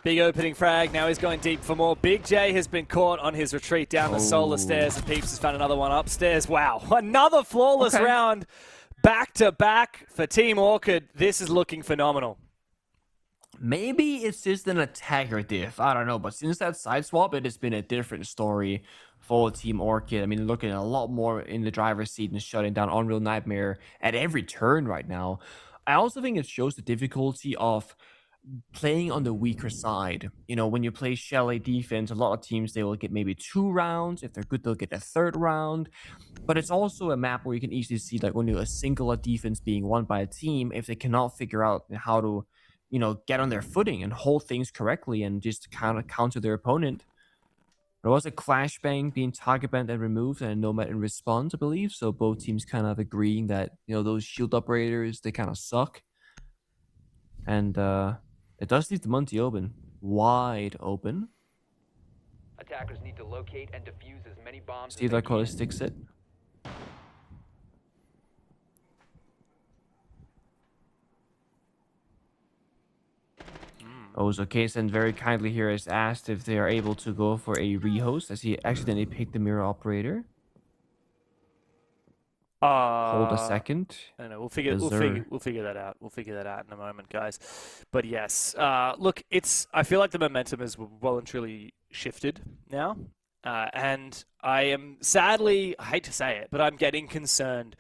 Big opening frag, now he's going deep for more. Big J has been caught on his retreat down the solar stairs, and Peeps has found another one upstairs. Wow, another flawless round back-to-back for Team ORCHID. This is looking phenomenal. Maybe it's just an attacker diff, I don't know, but since that side swap, it has been a different story for Team ORCHID. I mean, looking a lot more in the driver's seat and shutting down Unreal Nightmare at every turn right now. I also think it shows the difficulty of playing on the weaker side. You know, when you play Chalet defense, a lot of teams, they will get maybe 2 rounds. If they're good, they'll get a 3rd round. But it's also a map where you can easily see, like, when you're a singular defense being won by a team, if they cannot figure out how to, you know, get on their footing and hold things correctly and just kind of counter their opponent. There was a Clash Bang being target banned and removed and a Nomad in response, I believe. So both teams kind of agreeing that, you know, those shield operators, they kind of suck. And it does leave the Monty open. Wide open. Attackers need to locate and defuse as many bombs. See if that caller sticks it. Also, Kason very kindly here has asked if they are able to go for a rehost as he accidentally picked the mirror operator. Hold a second. I don't know. We'll figure that out. We'll figure that out in a moment, guys. But yes, look, I feel like the momentum has well and truly shifted now, and I am sadly, I hate to say it, but I'm getting concerned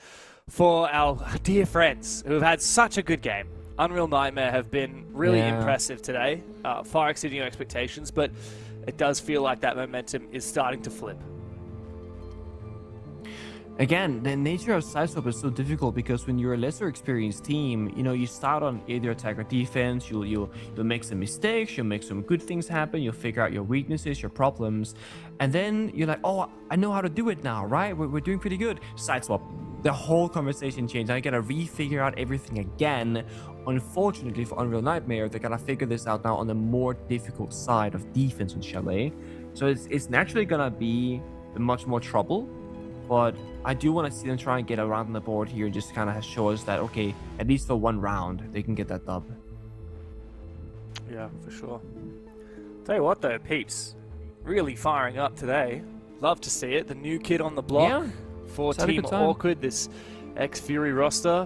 for our dear friends who have had such a good game. Unreal Nightmare have been really impressive today, far exceeding our expectations, but it does feel like that momentum is starting to flip. Again, the nature of sideswap is so difficult because when you're a lesser experienced team, you know, you start on either attack or defense, you'll make some mistakes, you'll make some good things happen, you'll figure out your weaknesses, your problems, and then you're like, oh, I know how to do it now, right? We're doing pretty good. Sideswap. The whole conversation changed. I gotta refigure out everything again. Unfortunately for Unreal Nightmare, they gotta figure this out now on the more difficult side of defense on Chalet. So it's naturally gonna be much more trouble. But I do want to see them try and get around on the board here and just kind of show us that, okay, at least for one round, they can get that dub. Yeah, for sure. Tell you what, though, Peeps, really firing up today. Love to see it. The new kid on the block for Team ORCHID, this ex-Fury roster.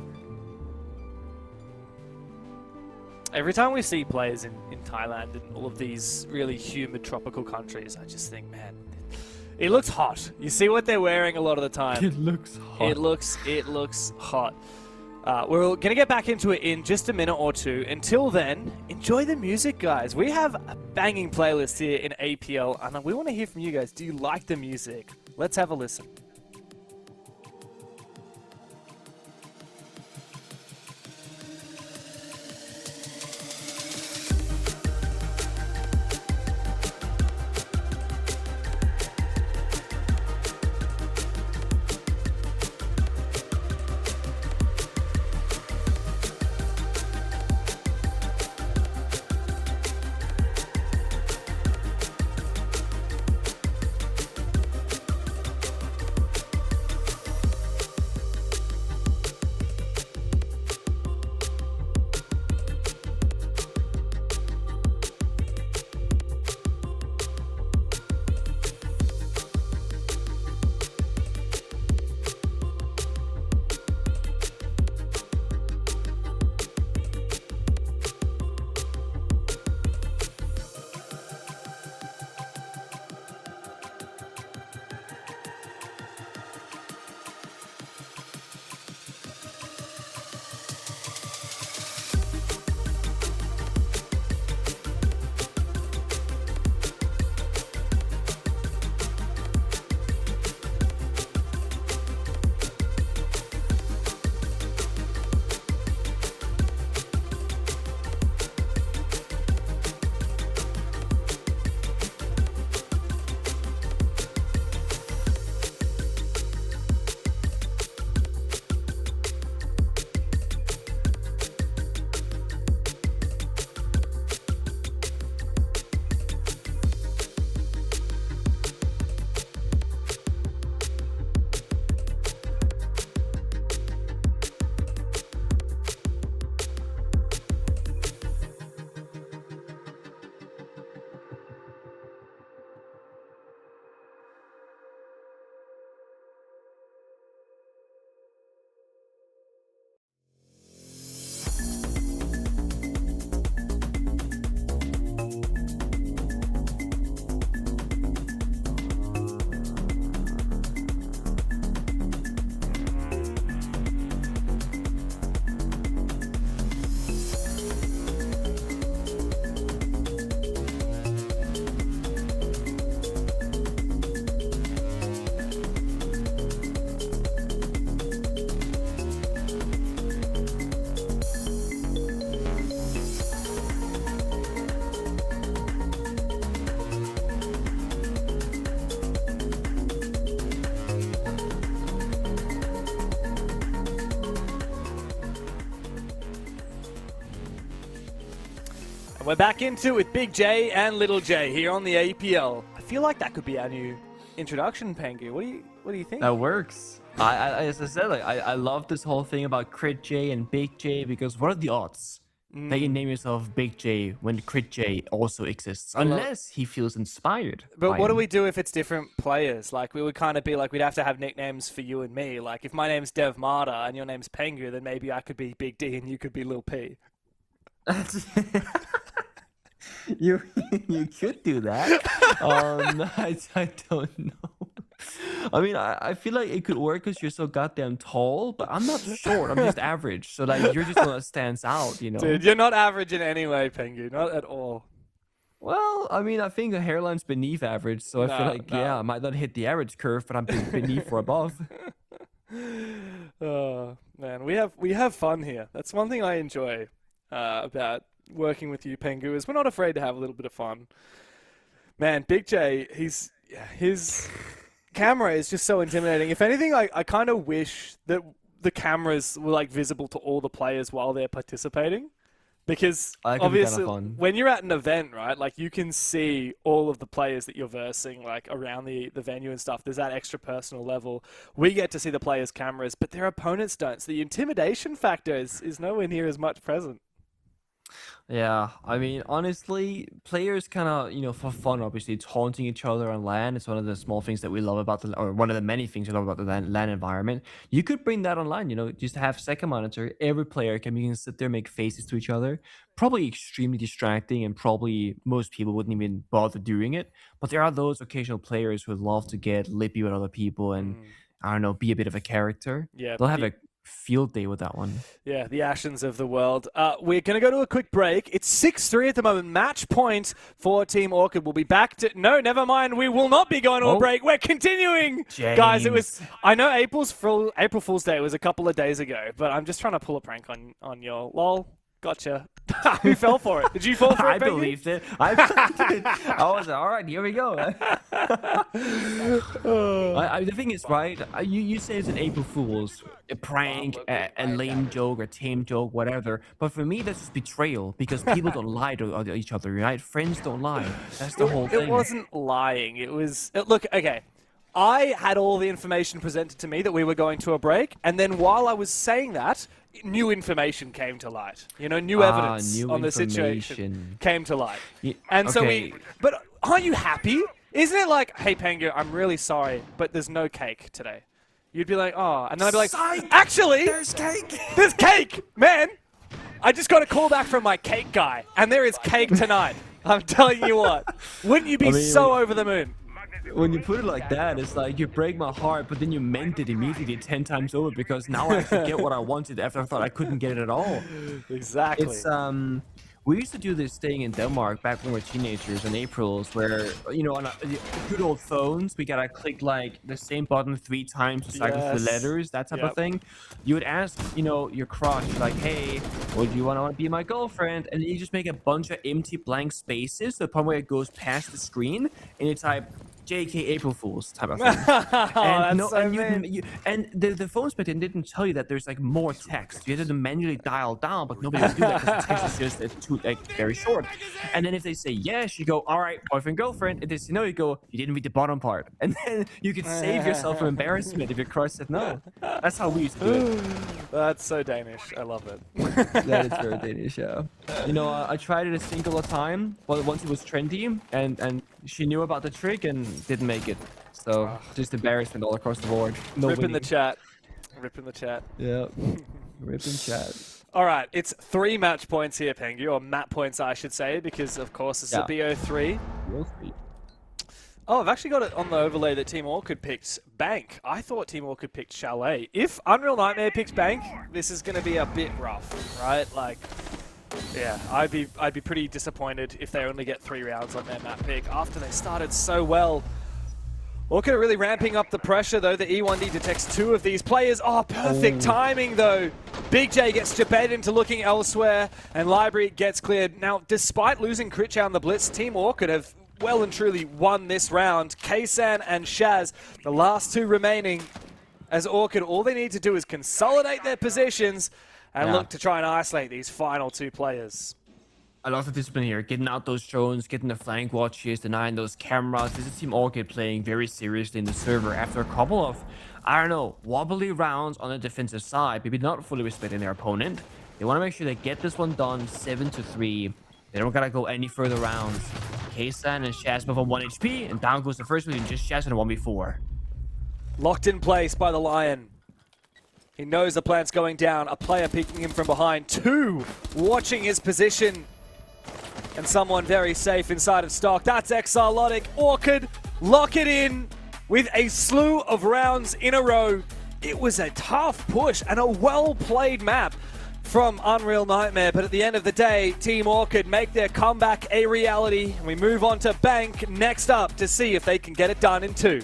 Every time we see players in Thailand and all of these really humid tropical countries, I just think, man, it looks hot. You see what they're wearing a lot of the time. It looks hot. It looks hot. We're going to get back into it in just a minute or two. Until then, enjoy the music, guys. We have a banging playlist here in APL, and we want to hear from you guys. Do you like the music? Let's have a listen. We're back into it with Big J and Little J here on the APL. I feel like that could be our new introduction, Pengu. What do you think? That works. As I said, like I love this whole thing about Crit J and Big J, because what are the odds that you name yourself Big J when Crit J also exists? Unless he feels inspired. But what do we do if it's different players? Like, we would kind of be like, we'd have to have nicknames for you and me. Like, if my name's Dev Marta and your name's Pengu, then maybe I could be Big D and you could be Lil P. You could do that. I don't know. I mean, I feel like it could work because you're so goddamn tall, but I'm not short. I'm just average. So like, you're just one that stands out, you know. Dude, you're not average in any way, Pengu. Not at all. Well, I mean, I think the hairline's beneath average, so I feel like yeah, I might not hit the average curve, but I'm beneath or above. Oh man, we have fun here. That's one thing I enjoy about working with you, Pengu, is we're not afraid to have a little bit of fun. Man, Big J, his camera is just so intimidating. If anything, I kind of wish that the cameras were like visible to all the players while they're participating. Because obviously, when you're at an event, right, like you can see all of the players that you're versing, like around the venue and stuff. There's that extra personal level. We get to see the players' cameras, but their opponents don't. So the intimidation factor is nowhere near as much present. Yeah, I mean, honestly, players kind of, you know, for fun, obviously, taunting each other on LAN. It's one of the small things that we love about or one of the many things we love about the LAN environment. You could bring that online, you know, just have second monitor. Every player can sit there, make faces to each other. Probably extremely distracting, and probably most people wouldn't even bother doing it. But there are those occasional players who would love to get lippy with other people and, I don't know, be a bit of a character. Yeah, they'll have a field day with that one. Yeah, the Ashens of the world. We're going to go to a quick break. It's 6-3 at the moment. Match point for Team ORCHID. We'll be back to... No, never mind. We will not be going to a break. We're continuing. James. Guys, it was... I know April Fool's Day was a couple of days ago, but I'm just trying to pull a prank on your... Lol. Gotcha. Who fell for it? Did you fall for it, I believed it. I was like, all right, here we go. The thing is, right, you say it's an April Fool's, a prank, a lame joke, a tame joke, whatever. But for me, that's just betrayal, because people don't lie to each other, right? Friends don't lie. That's the whole thing. It wasn't lying. It was... Look, okay. I had all the information presented to me that we were going to a break, and then while I was saying that, new information came to light. You know, new evidence on the situation came to light. And so but aren't you happy? Isn't it like, hey, Pengu, I'm really sorry, but there's no cake today. You'd be like, oh, and then I'd be like, actually, there's cake. There's cake, man. I just got a call back from my cake guy, and there is cake tonight. I'm telling you what. Wouldn't you be so over the moon? When you put it like that, it's like you break my heart, but then you meant it immediately 10 times over, because now I actually get what I wanted after I thought I couldn't get it at all. Exactly. It's we used to do this thing in Denmark back when we were teenagers in Aprils, where, you know, on good old phones, we gotta click like the same button 3 times to cycle through the letters, that type of thing. You would ask, you know, your crush, like, hey, would you want to be my girlfriend? And then you just make a bunch of empty blank spaces to the point where it goes past the screen, and you type JK April Fools type of thing. And the phone spec didn't tell you that there's like more text. You had to manually dial down, but nobody would do that because the text is just very short. And then if they say yes, you go, all right, boyfriend, girlfriend. If they say no, you go, you didn't read the bottom part. And then you could save yourself from embarrassment if your crush said no. That's how we used to do it. That's so Danish. I love it. That is very Danish, yeah. You know, I tried it a single time, but once it was trendy, and she knew about the trick and didn't make it. So just embarrassment all across the board. Rip in the chat. Rip in the chat. Yeah. Rip in chat. All right, it's 3 match points here, Pengu, or map points, I should say, because of course it's a BO3. Oh, I've actually got it on the overlay that Team ORCHID picked Bank. I thought Team ORCHID picked Chalet. If Unreal Nightmare picks Bank, this is going to be a bit rough, right? Like, yeah, I'd be pretty disappointed if they only get 3 rounds on their map pick after they started so well. ORCHID are really ramping up the pressure, though. The E1D detects 2 of these players. Oh, perfect timing, though. Big J gets debated into looking elsewhere, and Library gets cleared. Now, despite losing Critchow on the Blitz, Team ORCHID have well and truly won this round. Kaysan and Shaz, the last 2 remaining. As ORCHID, all they need to do is consolidate their positions and look to try and isolate these final 2 players. I love the discipline here. Getting out those drones, getting the flank watches, denying those cameras. This is Team ORCHID playing very seriously in the server after a couple of, I don't know, wobbly rounds on the defensive side. Maybe not fully respecting their opponent. They want to make sure they get this one done 7-3. They don't gotta go any further rounds. Kaysan and Shaz both on 1 HP, and down goes the first one, and just Shaz in a 1v4. Locked in place by the Lion. He knows the plant's going down. A player peeking him from behind. 2 watching his position. And someone very safe inside of stock. That's Exarlotic. ORCHID lock it in with a slew of rounds in a row. It was a tough push and a well-played map from Unreal Nightmare. But at the end of the day, Team ORCHID make their comeback a reality. And we move on to Bank next up to see if they can get it done in 2.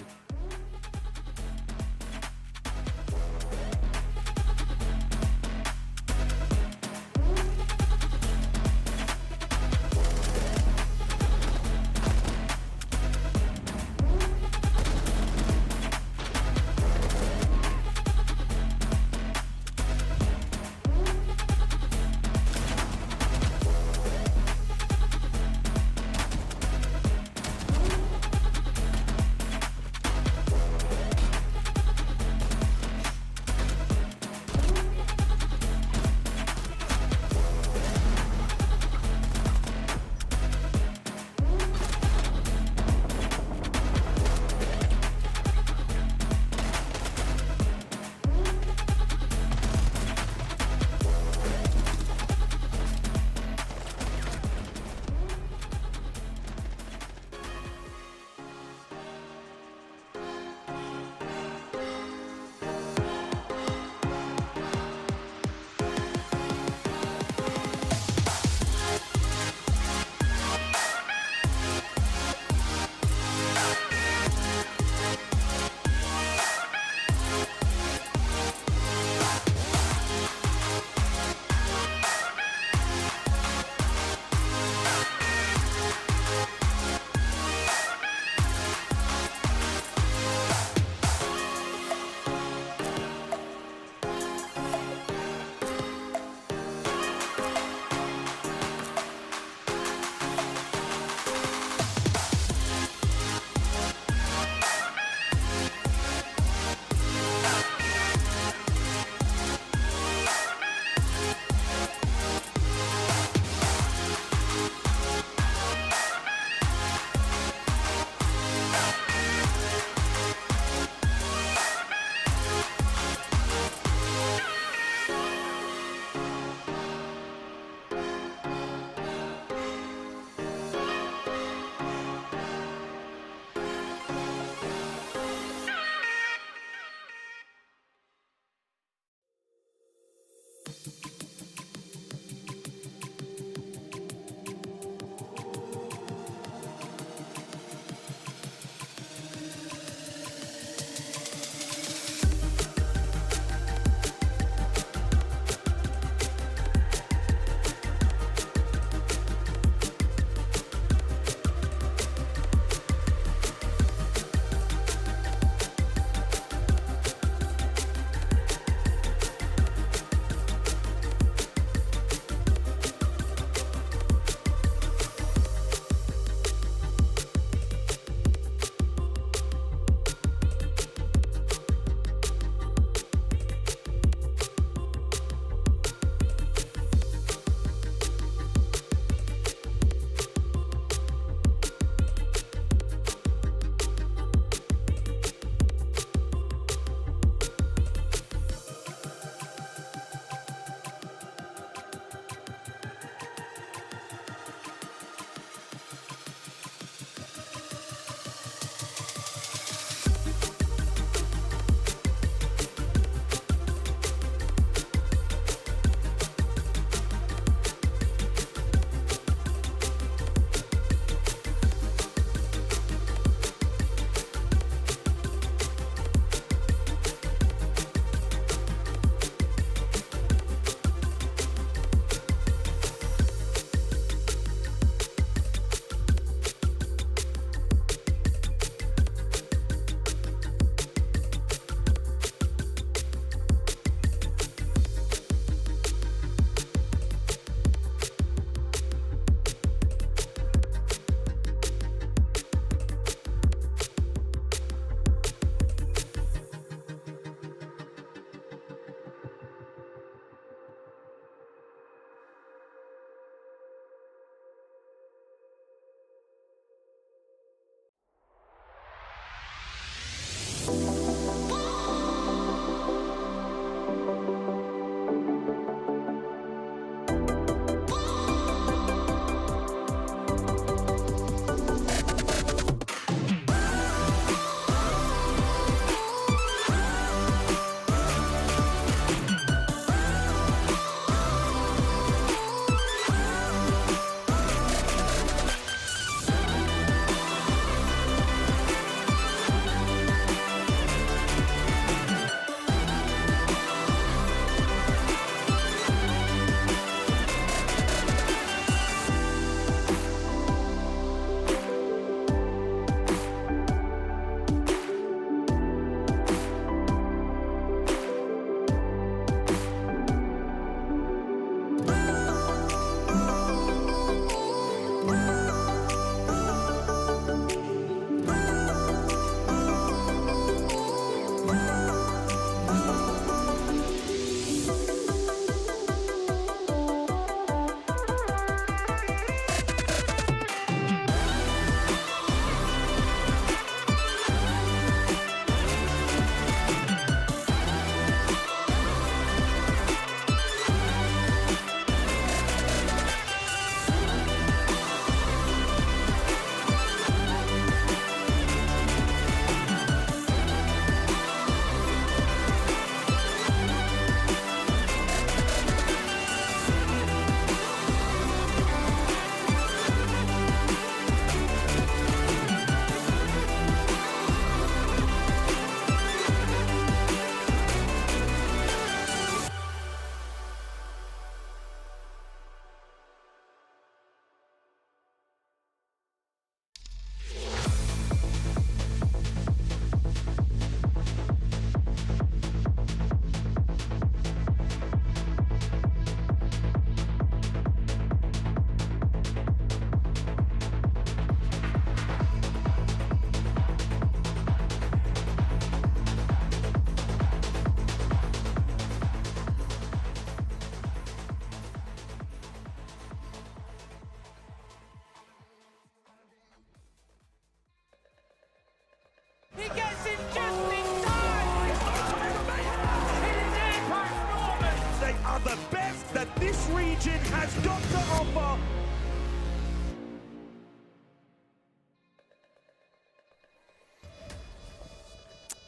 of the best that this region has got to offer.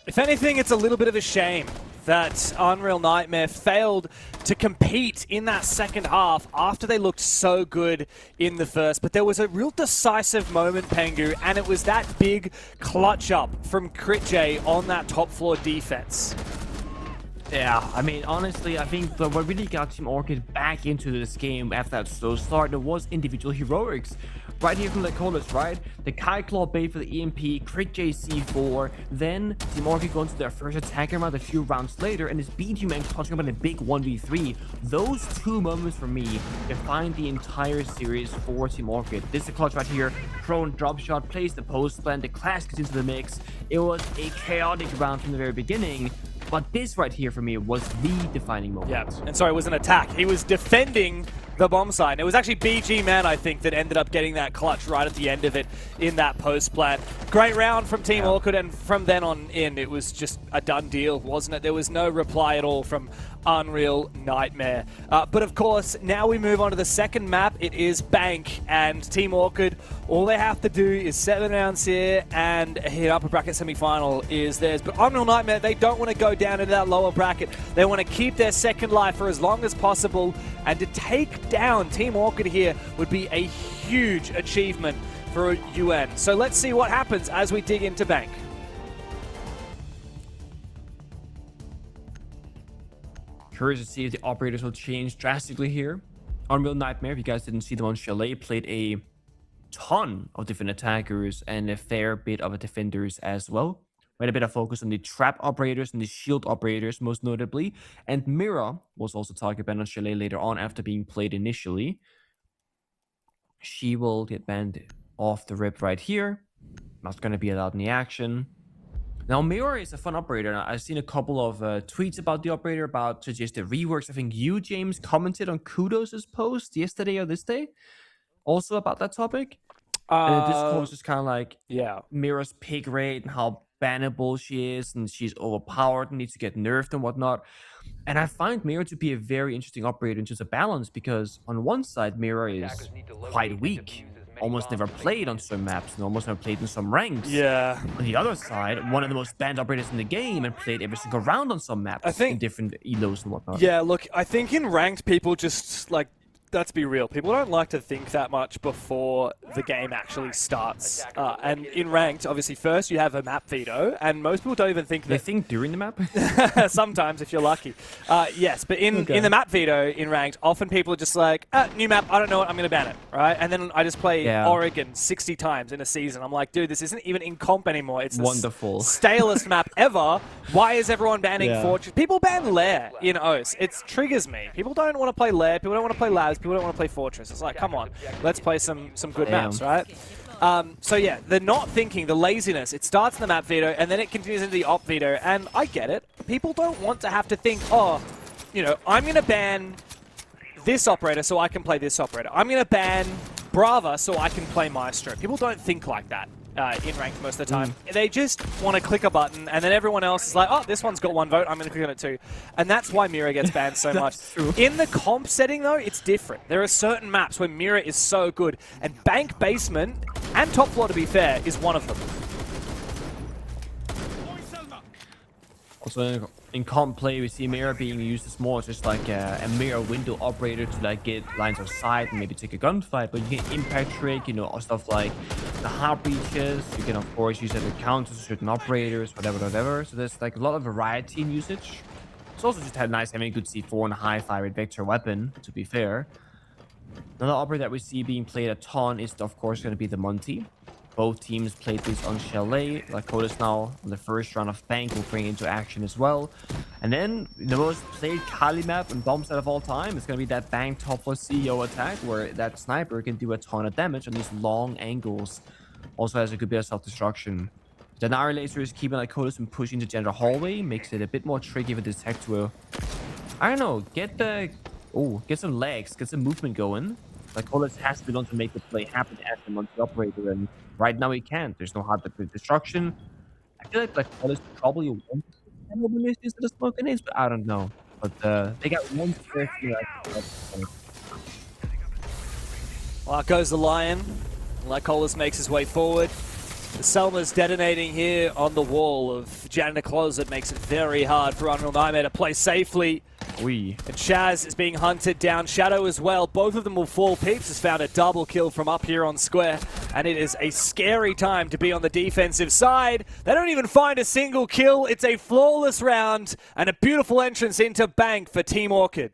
If anything, it's a little bit of a shame that Unreal Nightmare failed to compete in that second half after they looked so good in the first. But there was a real decisive moment, Pengu, and it was that big clutch up from CritJ on that top floor defense. Yeah, I mean, honestly, I think what really got Team ORCHID back into this game after that slow start, there was individual heroics. Right here from the Colas, right? The Kai Claw bait for the EMP, CritJ C4, then Team ORCHID going to their first attacker round a few rounds later, and this BG man punching up in a big 1v3. Those two moments for me define the entire series for Team ORCHID. This is the clutch right here. Prone drop shot, plays the post plant, the clash gets into the mix. It was a chaotic round from the very beginning. But this right here for me was the defining moment. Yeah, and sorry, it was an attack. He was defending the bomb site. And it was actually BG Man, I think, that ended up getting that clutch right at the end of it in that post plant. Great round from Team ORCHID, and from then on in, it was just a done deal, wasn't it? There was no reply at all from Unreal Nightmare. But of course, now we move on to the second map. It is Bank, and Team ORCHID, all they have to do is 7 rounds here, and hit upper bracket semi-final is theirs. But Unreal Nightmare, they don't want to go down into that lower bracket. They want to keep their second life for as long as possible, and to take down Team ORCHID here would be a huge achievement for UN. So let's see what happens as we dig into Bank. Curious to see if the operators will change drastically here. Unreal Nightmare, if you guys didn't see them on Chalet, played a ton of different attackers and a fair bit of defenders as well. We had a bit of focus on the trap operators and the shield operators, most notably. And Mira was also target banned on Chalet later on after being played initially. She will get banned off the rip right here. Not going to be allowed in the action. Now, Mira is a fun operator. I've seen a couple of tweets about the operator, about suggested reworks. I think you, James, commented on Kudos' post yesterday or this day, also about that topic. And the Discord was just kind of like, yeah, Mira's pick rate and how bannable she is, and she's overpowered and needs to get nerfed and whatnot. And I find Mira to be a very interesting operator in terms of balance, because on one side, Mira is quite weak. Almost never played on some maps and almost never played in some ranks. Yeah. On the other side, one of the most banned operators in the game and played every single round on some maps. I think in different elos and whatnot. Yeah, look, I think in ranked, people just, like, let's be real, people don't like to think that much before the game actually starts. And in ranked, obviously, first you have a map veto, and most people don't even think that... They think during the map? Sometimes, if you're lucky. Yes, but in the map veto, in ranked, often people are just like, new map, I don't know what, I'm going to ban it, right? And then I just play Oregon 60 times in a season. I'm like, dude, this isn't even in comp anymore. It's the stalest map ever. Why is everyone banning Fortress? People ban Lair in OS. It triggers me. People don't want to play Lair. People don't want to play Labs. People don't want to play Fortress. It's like, come on, let's play some good maps, right? So yeah, the not thinking, the laziness, it starts in the map veto and then it continues into the op veto, and I get it. People don't want to have to think, oh, you know, I'm going to ban this operator so I can play this operator. I'm going to ban Brava so I can play Maestro. People don't think like that. In ranked most of the time. They just want to click a button, and then everyone else is like, oh, this one's got one vote, I'm going to click on it too. And that's why Mira gets banned so much. True. In the comp setting, though, it's different. There are certain maps where Mira is so good, and Bank Basement, and Top Floor, to be fair, is one of them. Also, in comp play, we see Mira being used as more just like a Mira window operator to like get lines of sight and maybe take a gunfight. But you can impact trick, you know, stuff like the heart breaches. You can of course use it to counter certain operators, whatever. So there's like a lot of variety in usage. It's also just had nice having a good C4 and a high fire rate vector weapon, to be fair. Another operator that we see being played a ton is of course going to be the Monty. Both teams played this on Chalet. Lakota's now on the first round of Bank will bring into action as well. And then the most played Kali map and bomb set of all time is going to be that Bank top floor CEO attack, where that sniper can do a ton of damage on these long angles. Also has a good bit of self-destruction. The Nari laser is keeping Lakota's from pushing the general hallway, makes it a bit more tricky for this tech to, I don't know, get some legs, get some movement going. Lakota's has to be able to make the play happen as the Monty operator, and right now he can't. There's no hard destruction. I feel like Lakota's probably wants to handle the missions to the smoke grenades, but I don't know. But they got one first. Well, out goes the Lion. Lycolis makes his way forward. The Selma's detonating here on the wall of Janitor Closet makes it very hard for Unreal Nightmare to play safely. And Shaz is being hunted down. Shadow as well. Both of them will fall. Peeps has found a double kill from up here on Square. And it is a scary time to be on the defensive side. They don't even find a single kill. It's a flawless round and a beautiful entrance into Bank for Team ORCHID.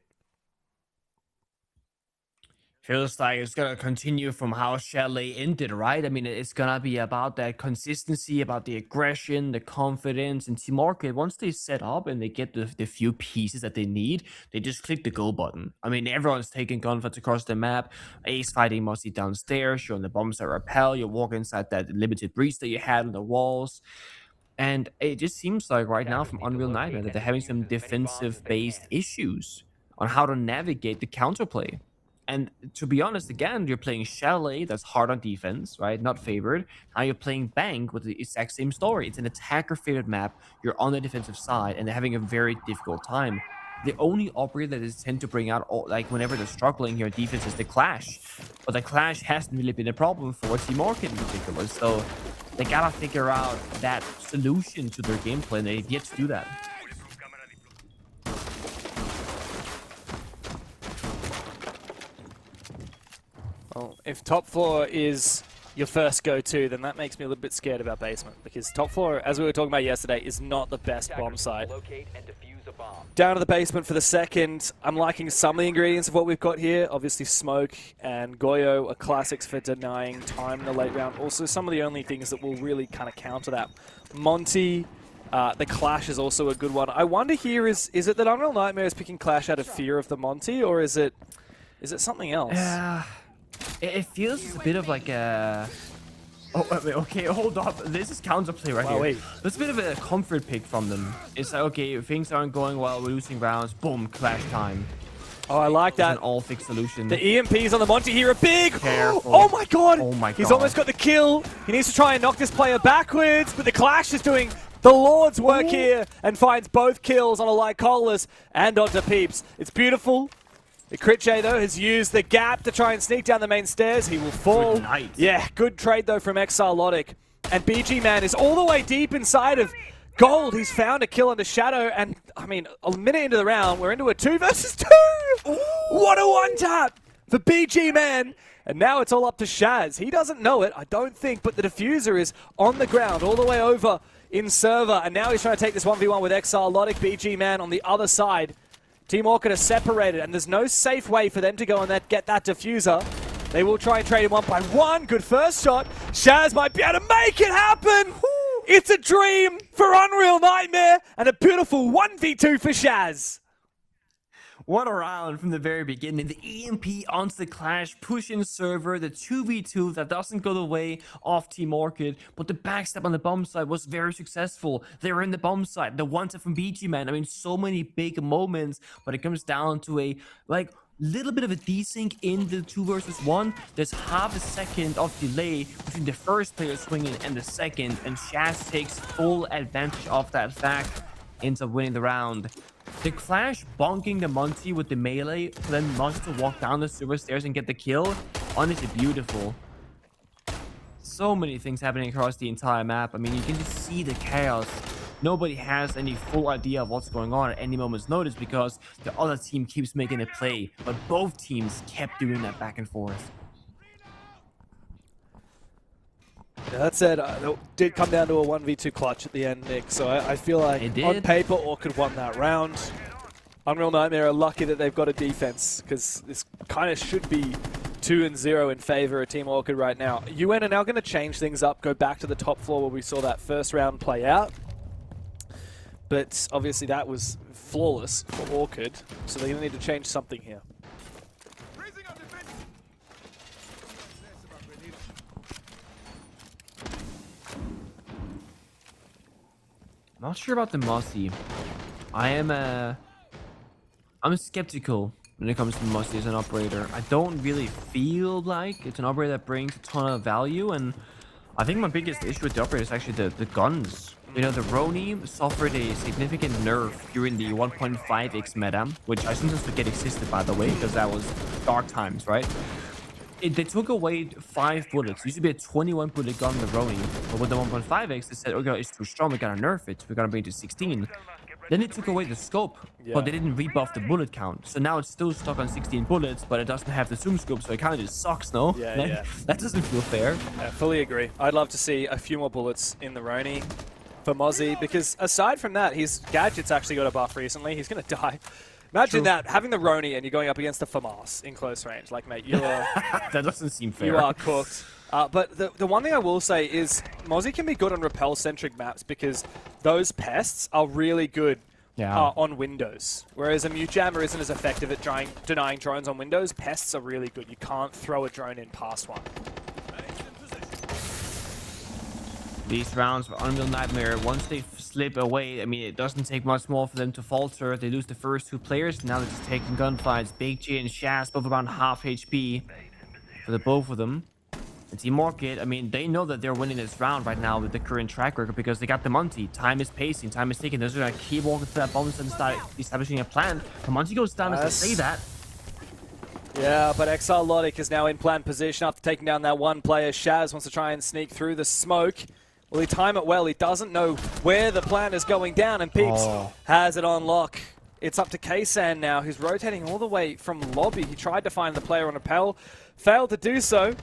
Feels like it's gonna continue from how Chalet ended, right? I mean, it's gonna be about that consistency, about the aggression, the confidence, and Team ORCHID, once they set up and they get the few pieces that they need, they just click the go button. I mean, everyone's taking gunfights across the map. Ace fighting mostly downstairs. You're on the bomb site rappel. You walk inside that limited breach that you had on the walls. And it just seems like right now from Unreal Nightmare that they're having some defensive-based issues on how to navigate the counterplay. And to be honest, again, you're playing Chalet, that's hard on defense, right? Not favored. Now you're playing Bank with the exact same story. It's an attacker-favored map. You're on the defensive side, and they're having a very difficult time. The only operator that is tend to bring out, like, whenever they're struggling here on defense is the Clash. But the Clash hasn't really been a problem for Team ORCHID in particular. So they gotta figure out that solution to their gameplay, and they've yet to do that. Well, if top floor is your first go-to, then that makes me a little bit scared about basement, because top floor, as we were talking about yesterday, is not the best bomb site. Down to the basement for the second. I'm liking some of the ingredients of what we've got here. Obviously, Smoke and Goyo are classics for denying time in the late round. Also, some of the only things that will really kind of counter that. Monty, the Clash is also a good one. I wonder here, is it that Unreal Nightmare is picking Clash out of fear of the Monty, or is it something else? It feels a bit of like a... Oh, wait, okay, hold up. This is counterplay right here. Wait. That's a bit of a comfort pick from them. It's like, okay, things aren't going well, we're losing rounds, boom, Clash time. Oh, I like that. It's an all-fixed solution. The EMPs on the Monty here are big. Careful. Oh my god. Oh my god. He's almost got the kill. He needs to try and knock this player backwards, but the Clash is doing the Lord's work here and finds both kills on a Lycolis and onto Peeps. It's beautiful. The Crit J, though, has used the gap to try and sneak down the main stairs. He will fall. Good night. Yeah, good trade, though, from Exarlotic. And BG Man is all the way deep inside of Gold. He's found a kill under Shadow. And, I mean, a minute into the round, we're into a 2 versus 2. Ooh. What a one-tap for BG Man. And now it's all up to Shaz. He doesn't know it, I don't think, but the diffuser is on the ground all the way over in server. And now he's trying to take this 1v1 with Exarlotic. BG Man on the other side. Team ORCHID are separated, and there's no safe way for them to go and get that diffuser. They will try and trade him 1 by 1. Good first shot. Shaz might be able to make it happen. It's a dream for Unreal Nightmare, and a beautiful 1v2 for Shaz. What a round from the very beginning. The EMP onto the Clash, pushing server, the 2v2 that doesn't go the way of Team ORCHID, but the backstab on the bomb side was very successful. They were in the bomb side, the one-tap from BG Man. I mean, so many big moments, but it comes down to a, like, little bit of a desync in the 2 versus 1. There's half a second of delay between the first player swinging and the second, and Shaz takes full advantage of that fact, ends up winning the round. The Clash bonking the Monty with the melee for them not to walk down the silver stairs and get the kill. Honestly, beautiful. So many things happening across the entire map. I mean, you can just see the chaos. Nobody has any full idea of what's going on at any moment's notice because the other team keeps making a play. But both teams kept doing that back and forth. Yeah, that said, it did come down to a 1v2 clutch at the end, Nick, so I feel like on paper ORCHID won that round. Unreal Nightmare are lucky that they've got a defense, because this kind of should be 2-0 in favor of Team ORCHID right now. UN are now going to change things up, go back to the top floor where we saw that first round play out. But obviously that was flawless for ORCHID, so they're going to need to change something here. Not sure about the Mossy. I'm skeptical when it comes to Mossy as an operator. I don't really feel like it's an operator that brings a ton of value, and I think my biggest issue with the operator is actually the guns. You know, the Roni suffered a significant nerf during the 1.5x meta, which I sometimes forget existed, by the way, because that was dark times, right? They took away 5 bullets. It used to be a 21 bullet gun, the Roni. But with the 1.5x, they said, okay, it's too strong, we gotta nerf it. We're gonna bring it to 16. Then they took away the scope, but they didn't rebuff the bullet count. So now it's still stuck on 16 bullets, but it doesn't have the zoom scope, so it kind of just sucks, no? Yeah. That doesn't feel fair. I fully agree. I'd love to see a few more bullets in the Roni for Mozzie, because aside from that, his gadget's actually got a buff recently. He's going to die. Imagine that, having the Roni and you're going up against the FAMAS in close range. Like, mate, you are... That doesn't seem fair. You are cooked. But the one thing I will say is Mozzie can be good on repel-centric maps because those pests are really good on Windows. Whereas a mute jammer isn't as effective at denying drones on Windows. Pests are really good. You can't throw a drone in past one. These rounds for Unreal Nightmare, once they slip away, I mean, it doesn't take much more for them to falter. They lose the first 2 players. Now they're just taking gunfights. Big J and Shaz, both around half HP for the both of them. And Team ORCHID, I mean, they know that they're winning this round right now with the current track record because they got the Monty. Time is pacing, time is ticking. They're just going to keep walking to that bomb and start establishing a plan. The Monty goes down as they say that. Yeah, but Exalotic is now in plan position after taking down that one player. Shaz wants to try and sneak through the smoke. Will he time it well? He doesn't know where the plan is going down, and Peeps has it on lock. It's up to Kaysan now, who's rotating all the way from lobby. He tried to find the player on Appel, failed to do so.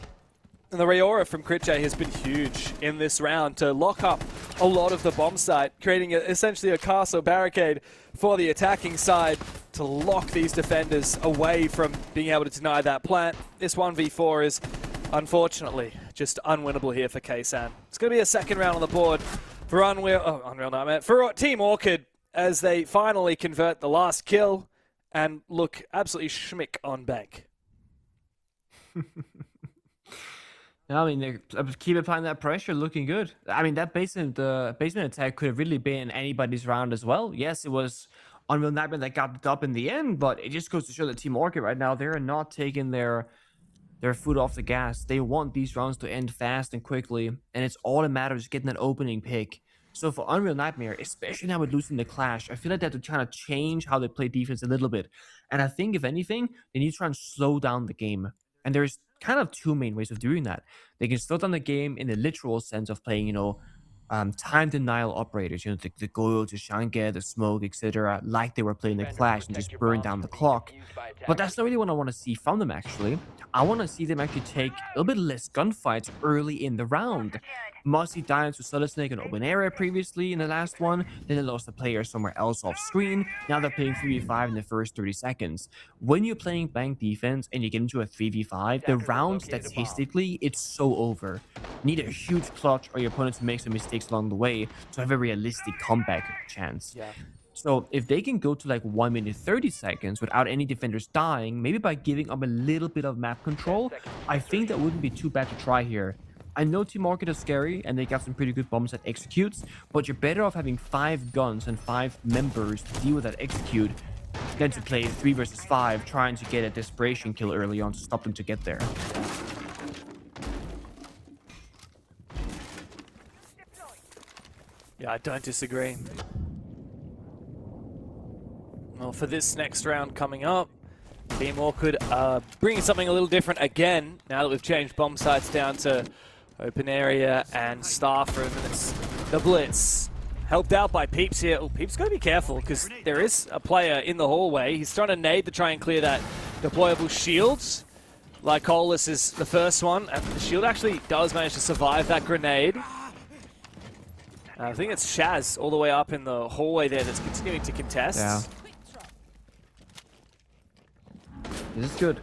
And the Reora from Critjay has been huge in this round to lock up a lot of the bomb site, creating essentially a castle barricade for the attacking side to lock these defenders away from being able to deny that plant. This 1v4 is, unfortunately, just unwinnable here for Kaysan. It's going to be a second round on the board for Unreal Nightmare, for Team ORCHID as they finally convert the last kill and look absolutely schmick on bank. I mean, they keep applying that pressure, looking good. I mean, that basement attack could have really been anybody's round as well. Yes, it was Unreal Nightmare that got it up in the end, but it just goes to show that Team ORCHID right now, they're not taking their foot off the gas. They want these rounds to end fast and quickly, and it's all a matter of just getting that opening pick. So for Unreal Nightmare, especially now with losing the Clash, I feel like they have to try to change how they play defense a little bit. And I think, if anything, they need to try and slow down the game. And there's kind of 2 main ways of doing that. They can slow down the game in the literal sense of playing, time denial operators, the Goyo, the Shange, the Smoke, etc., like they were playing the Clash and just burn down the clock. But that's not really what I want to see from them, actually. I want to see them actually take a little bit less gunfights early in the round. Mozzie died to Solid Snake in open area previously in the last one, then they lost a player somewhere else off screen. Now they're playing 3v5 in the first 30 seconds. When you're playing bank defense and you get into a 3v5, the round statistically, it's so over. You need a huge clutch or your opponent to make some mistakes along the way to have a realistic comeback chance. Yeah. So if they can go to like 1 minute 30 seconds without any defenders dying, maybe by giving up a little bit of map control, I think that wouldn't be too bad to try here. I know Team ORCHID is scary and they got some pretty good bombs that executes, but you're better off having 5 guns and 5 members to deal with that execute than to play 3 versus 5 trying to get a desperation kill early on to stop them to get there. Yeah, I don't disagree. Well, for this next round coming up, Team ORCHID bringing something a little different again, now that we've changed bomb sites down to open area and staff room, and it's the Blitz. Helped out by Peeps here. Oh, Peeps got to be careful because there is a player in the hallway. He's trying to nade to try and clear that deployable shields. Lycolis is the first one, and the shield actually does manage to survive that grenade. I think it's Shaz all the way up in the hallway there that's continuing to contest. Yeah. This is good.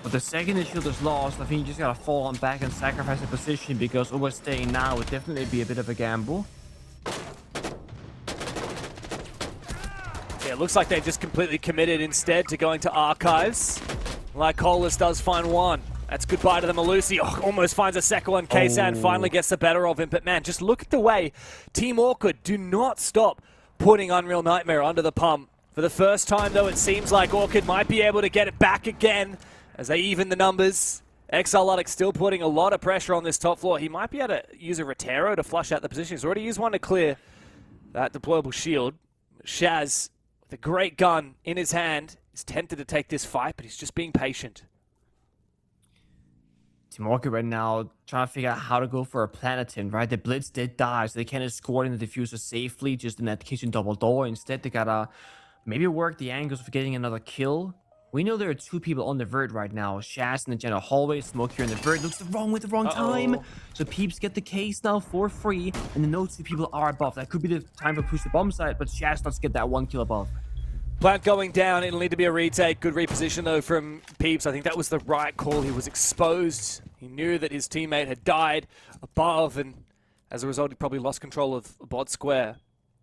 But the second the shield is lost, I think you just gotta fall on back and sacrifice the position because overstaying now would definitely be a bit of a gamble. Yeah, it looks like they just completely committed instead to going to archives. Lycolis does find one. That's goodbye to the Malusi. Oh, almost finds a second one. Kaysan finally gets the better of him. But man, just look at the way Team ORCHID do not stop putting Unreal Nightmare under the pump. For the first time, though, it seems like ORCHID might be able to get it back again as they even the numbers. Exarlotic still putting a lot of pressure on this top floor. He might be able to use a Rotero to flush out the position. He's already used one to clear that deployable shield. Shaz, with a great gun in his hand, is tempted to take this fight, but he's just being patient. Team ORCHID right now trying to figure out how to go for a Planetin, right? The Blitz did die, so they can't escort in the diffuser safely, just in that kitchen double door. Instead, they gotta maybe work the angles for getting another kill. We know there are 2 people on the vert right now. Shaz in the general hallway, Smoke here in the vert. Looks wrong with the wrong time. So Peeps get the case now for free, and then those 2 people are above. That could be the time for push the bomb site, but Shaz does get that 1 kill above. Plant going down. It'll need to be a retake. Good reposition, though, from Peeps. I think that was the right call. He was exposed. He knew that his teammate had died above, and as a result, he probably lost control of Bod Square.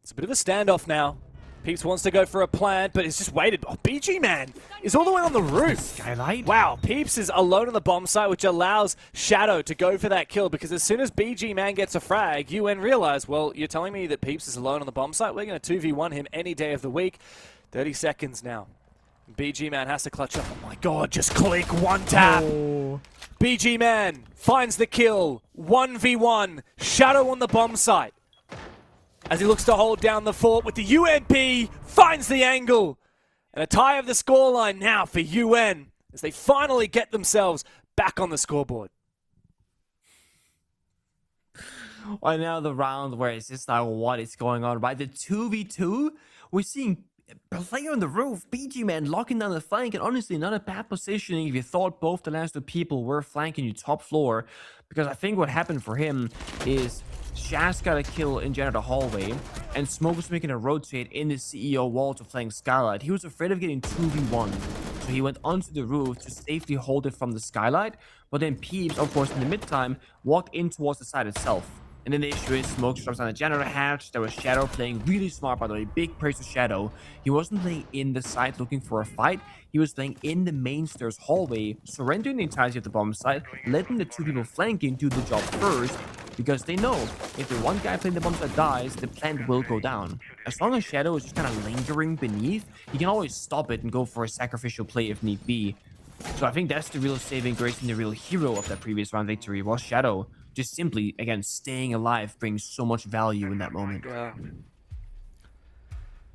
It's a bit of a standoff now. Peeps wants to go for a plant, but he's just waited. Oh, BG Man is all the way on the roof. Skylight. Wow, Peeps is alone on the bomb site, which allows Shadow to go for that kill, because as soon as BG Man gets a frag, UN realize, well, you're telling me that Peeps is alone on the bomb site? We're going to 2v1 him any day of the week. 30 seconds now. BG Man has to clutch up. Oh my god, just click one tap. Oh. BG Man finds the kill. 1v1. Shadow on the bomb site. As he looks to hold down the fort with the UNP, finds the angle. And a tie of the scoreline now for UN as they finally get themselves back on the scoreboard. Right now, the round where it's just like, what is going on, right? The 2v2, we're seeing player on the roof, BG Man locking down the flank, and honestly, not a bad positioning if you thought both the last 2 people were flanking you top floor, because I think what happened for him is Shaz got a kill in Janitor Hallway, and Smoke was making a rotate in the CEO wall to flank Skylight. He was afraid of getting 2v1, so he went onto the roof to safely hold it from the Skylight, but then Peeps, of course, in the mid-time, walked in towards the side itself. And then the issue is Smoke drops on the Janitor hatch. There was Shadow playing really smart, by the way. Big praise to Shadow. He wasn't playing in the site looking for a fight. He was playing in the main stairs hallway, surrendering the entirety of the bomb site, letting the 2 people flanking do the job first, because they know if the one guy playing the bomb site dies, the plant will go down. As long as Shadow is just kind of lingering beneath, he can always stop it and go for a sacrificial play if need be. So I think that's the real saving grace and the real hero of that previous round victory was Shadow. Just simply, again, staying alive brings so much value in that moment. Yeah.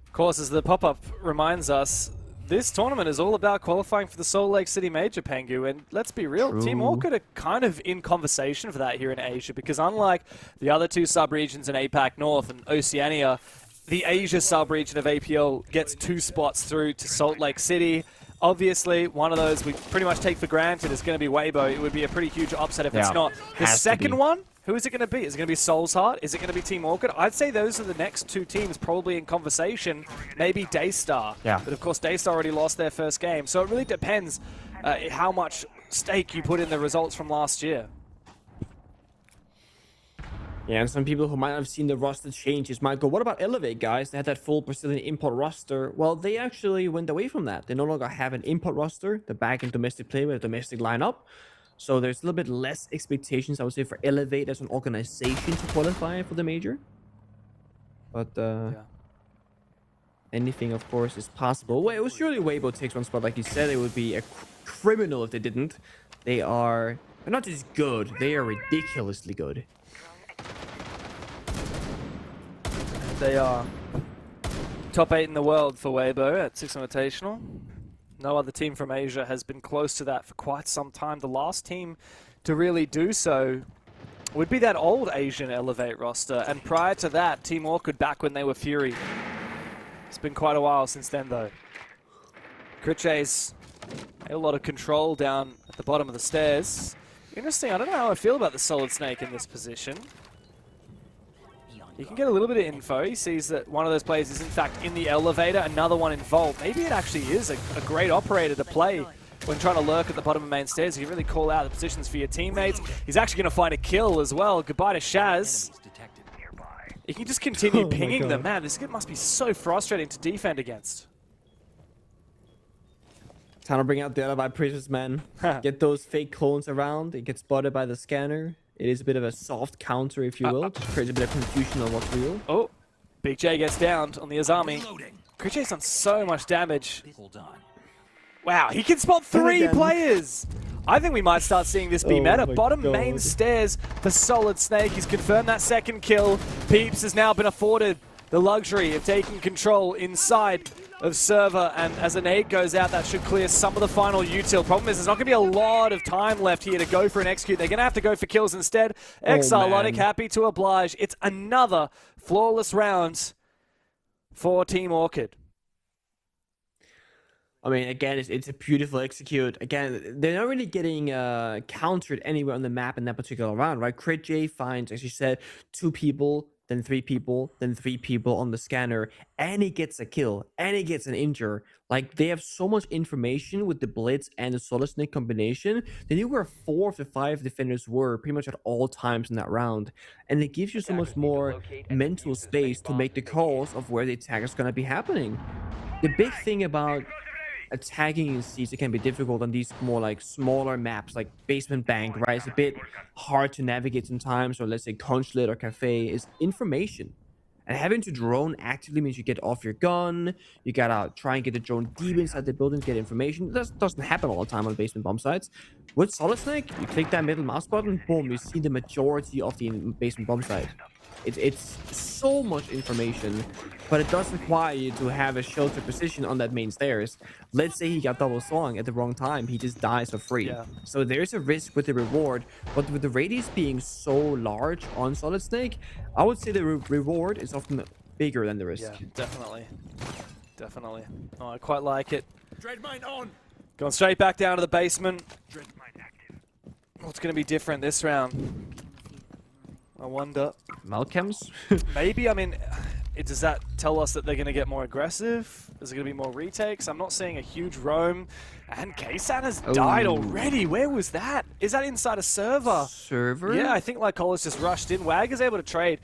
Of course, as the pop-up reminds us, this tournament is all about qualifying for the Salt Lake City Major, Pengu, and let's be real, True. Team ORCHID are kind of in conversation for that here in Asia, because unlike the other 2 sub-regions in APAC North and Oceania, the Asia sub-region of APL gets 2 spots through to Salt Lake City. Obviously, one of those we pretty much take for granted is going to be Weibo. It would be a pretty huge upset if it's not. The second one, who is it going to be? Is it going to be Soul's Heart? Is it going to be Team ORCHID? I'd say those are the next 2 teams probably in conversation. Maybe Daystar. Yeah. But of course, Daystar already lost their first game. So it really depends how much stake you put in the results from last year. Yeah, and some people who might have seen the roster changes might go, what about Elevate, guys? They had that full Brazilian import roster. Well, they actually went away from that. They no longer have an import roster. They're back in domestic play with a domestic lineup. So there's a little bit less expectations, I would say, for Elevate as an organization to qualify for the major. But anything, of course, is possible. Well, it was surely Weibo takes 1 spot. Like you said, it would be a criminal if they didn't. They're not just good, they are ridiculously good. They are top 8 in the world for Weibo at 6 Invitational. No other team from Asia has been close to that for quite some time. The last team to really do so would be that old Asian Elevate roster. And prior to that, Team ORCHID back when they were Fury. It's been quite a while since then, though. Critchay's a lot of control down at the bottom of the stairs. Interesting, I don't know how I feel about the Solid Snake in this position. You can get a little bit of info. He sees that one of those players is in fact in the elevator, another one in Vault. Maybe it actually is a great operator to play when trying to lurk at the bottom of main stairs. You can really call out the positions for your teammates. He's actually going to find a kill as well. Goodbye to Shaz. You can just continue pinging them. Man, this must be so frustrating to defend against. Time to bring out the Alibi Prisoners, man. Get those fake clones around. It gets spotted by the scanner. It is a bit of a soft counter, if you will. Just creates a bit of confusion on what's real. Oh, Big J gets downed on the Azami. Critchay's done so much damage. Wow, he can spot 3 players. I think we might start seeing this be meta. Bottom main stairs for Solid Snake. He's confirmed that second kill. Peeps has now been afforded the luxury of taking control inside of server, and as a nade goes out, that should clear some of the final util. Problem is, there's not going to be a lot of time left here to go for an execute. They're going to have to go for kills instead. Exarlotic happy to oblige. It's another flawless round for Team ORCHID. I mean, again, it's a beautiful execute. Again, they're not really getting countered anywhere on the map in that particular round, right? Crit J finds, as you said, 2 people, then 3 people, then 3 people on the scanner, and he gets a kill, and he gets an injure. Like, they have so much information with the Blitz and the Solid Snake combination. They knew where 4 of the 5 defenders were pretty much at all times in that round. And it gives you so much more mental space to make the calls of where the attack is going to be happening. The big thing about attacking in seas, it can be difficult on these more like smaller maps like Basement Bank, right? It's a bit hard to navigate sometimes, or let's say Consulate or Cafe, is information. And having to drone actively means you get off your gun, you gotta try and get the drone deep inside the building to get information. That doesn't happen all the time on basement bomb sites. With Solid Snake, you click that middle mouse button, boom, you see the majority of the basement bomb site. It's so much information, but it does require you to have a shelter position on that main stairs. Let's say he got double swung at the wrong time, he just dies for free. Yeah. So there's a risk with the reward, but with the radius being so large on Solid Snake, I would say the reward is often bigger than the risk. Yeah, definitely. Definitely. Oh, I quite like it. Dread mine on. Going straight back down to the basement. Dread mine active. What's going to be different this round? I wonder. Malcolm's? Maybe, I mean, does that tell us that they're going to get more aggressive? Is it going to be more retakes? I'm not seeing a huge roam. And Kaysan has died already. Where was that? Is that inside a server? Server? Yeah, I think Lycola's just rushed in. Wag is able to trade.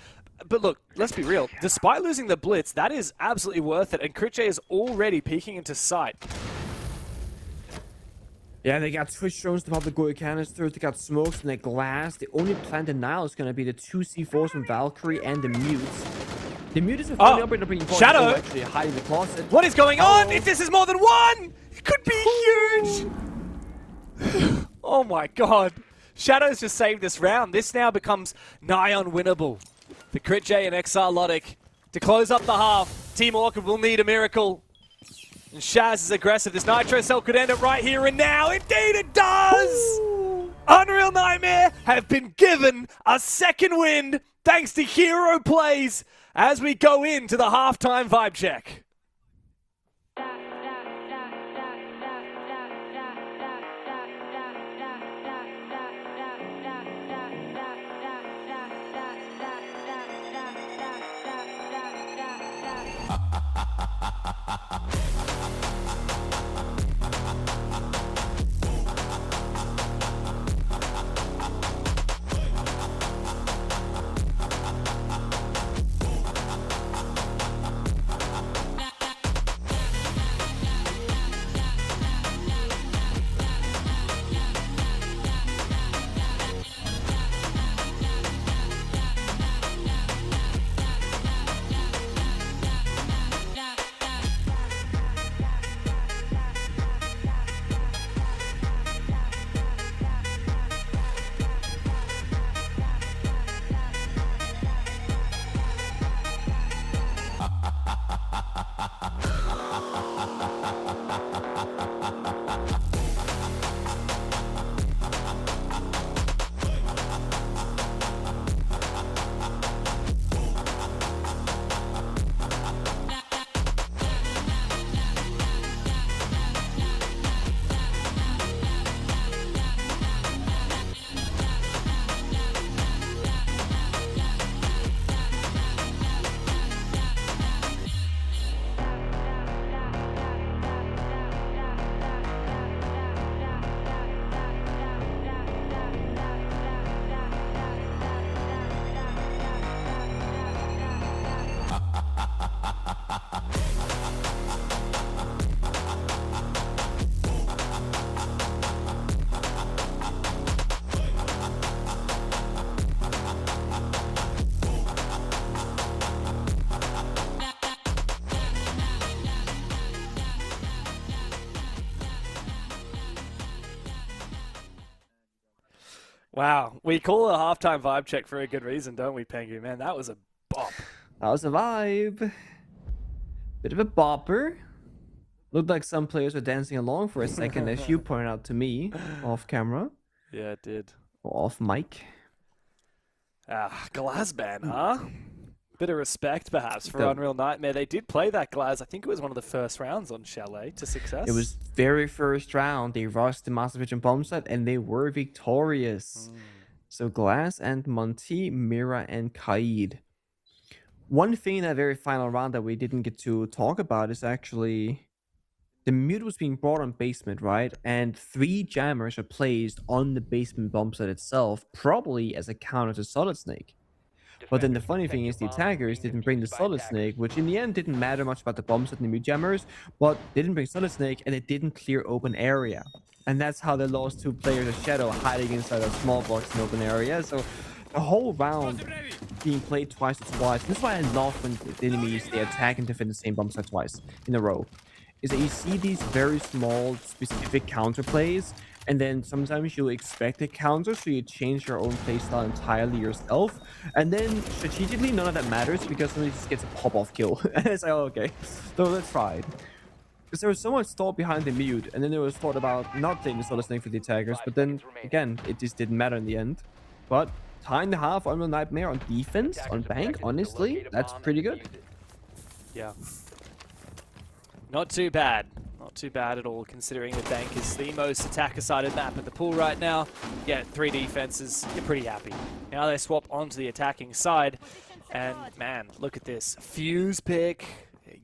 But look, let's be real. Despite losing the Blitz, that is absolutely worth it. And Crit J is already peeking into sight. Yeah, they got Twitch drones to pop the Goya canisters, they got smokes and the glass. The only plan denial is going to be the 2 C4s from Valkyrie and the mutes. The mute is a funny operator being Shadow! Actually hiding in the closet. What is going on? If this is more than one, it could be huge! Oh my god. Shadow's just saved this round. This now becomes nigh unwinnable. For Crit J and Exarlotic to close up the half. Team ORCHID will need a miracle. And Shaz is aggressive. This Nitro Cell could end it right here and now. Indeed it does! Ooh. Unreal Nightmare have been given a second wind thanks to hero plays as we go into the halftime vibe check. Wow, we call it a halftime vibe check for a good reason, don't we, Pengu? Man, that was a bop. That was a vibe. Bit of a bopper. Looked like some players were dancing along for a second, as you pointed out to me, off camera. Yeah, it did. Or off mic. Glasban, huh? Bit of respect, perhaps, for Unreal Nightmare. They did play that Glass. I think it was one of the first rounds on Chalet to success. It was very first round. They rushed the Master Vision bomb set, and they were victorious. So Glass and Monty, Mira, and Kaid. One thing in that very final round that we didn't get to talk about is actually the mute was being brought on basement, right? And 3 jammers are placed on the basement bomb set itself, probably as a counter to Solid Snake. But then the funny thing is the attackers didn't bring the Solid Snake, which in the end didn't matter much about the bomb set and the mute jammers, but they didn't bring Solid Snake and it didn't clear open area. And that's how they lost 2 players of Shadow hiding inside a small box in open area. So the whole round being played twice or twice. This is why I love when the enemies, they attack and defend the same bomb set twice in a row. Is that you see these very small specific counter plays, and then sometimes you expect a counter, so you change your own playstyle entirely yourself, and then strategically none of that matters because somebody just gets a pop-off kill. And it's like, oh, okay, so let's try it. Because there was so much thought behind the mute, and then there was thought about not playing the Solid Snake for the attackers, but then again, it just didn't matter in the end. But tie and a half on the Nightmare on defense, on Bank, honestly, that's pretty good. Yeah. Not too bad. Not too bad at all, considering the Bank is the most attacker-sided map in the pool right now. Yeah, 3 defenses, you're pretty happy. Now they swap onto the attacking side, and man, look at this. Fuse pick,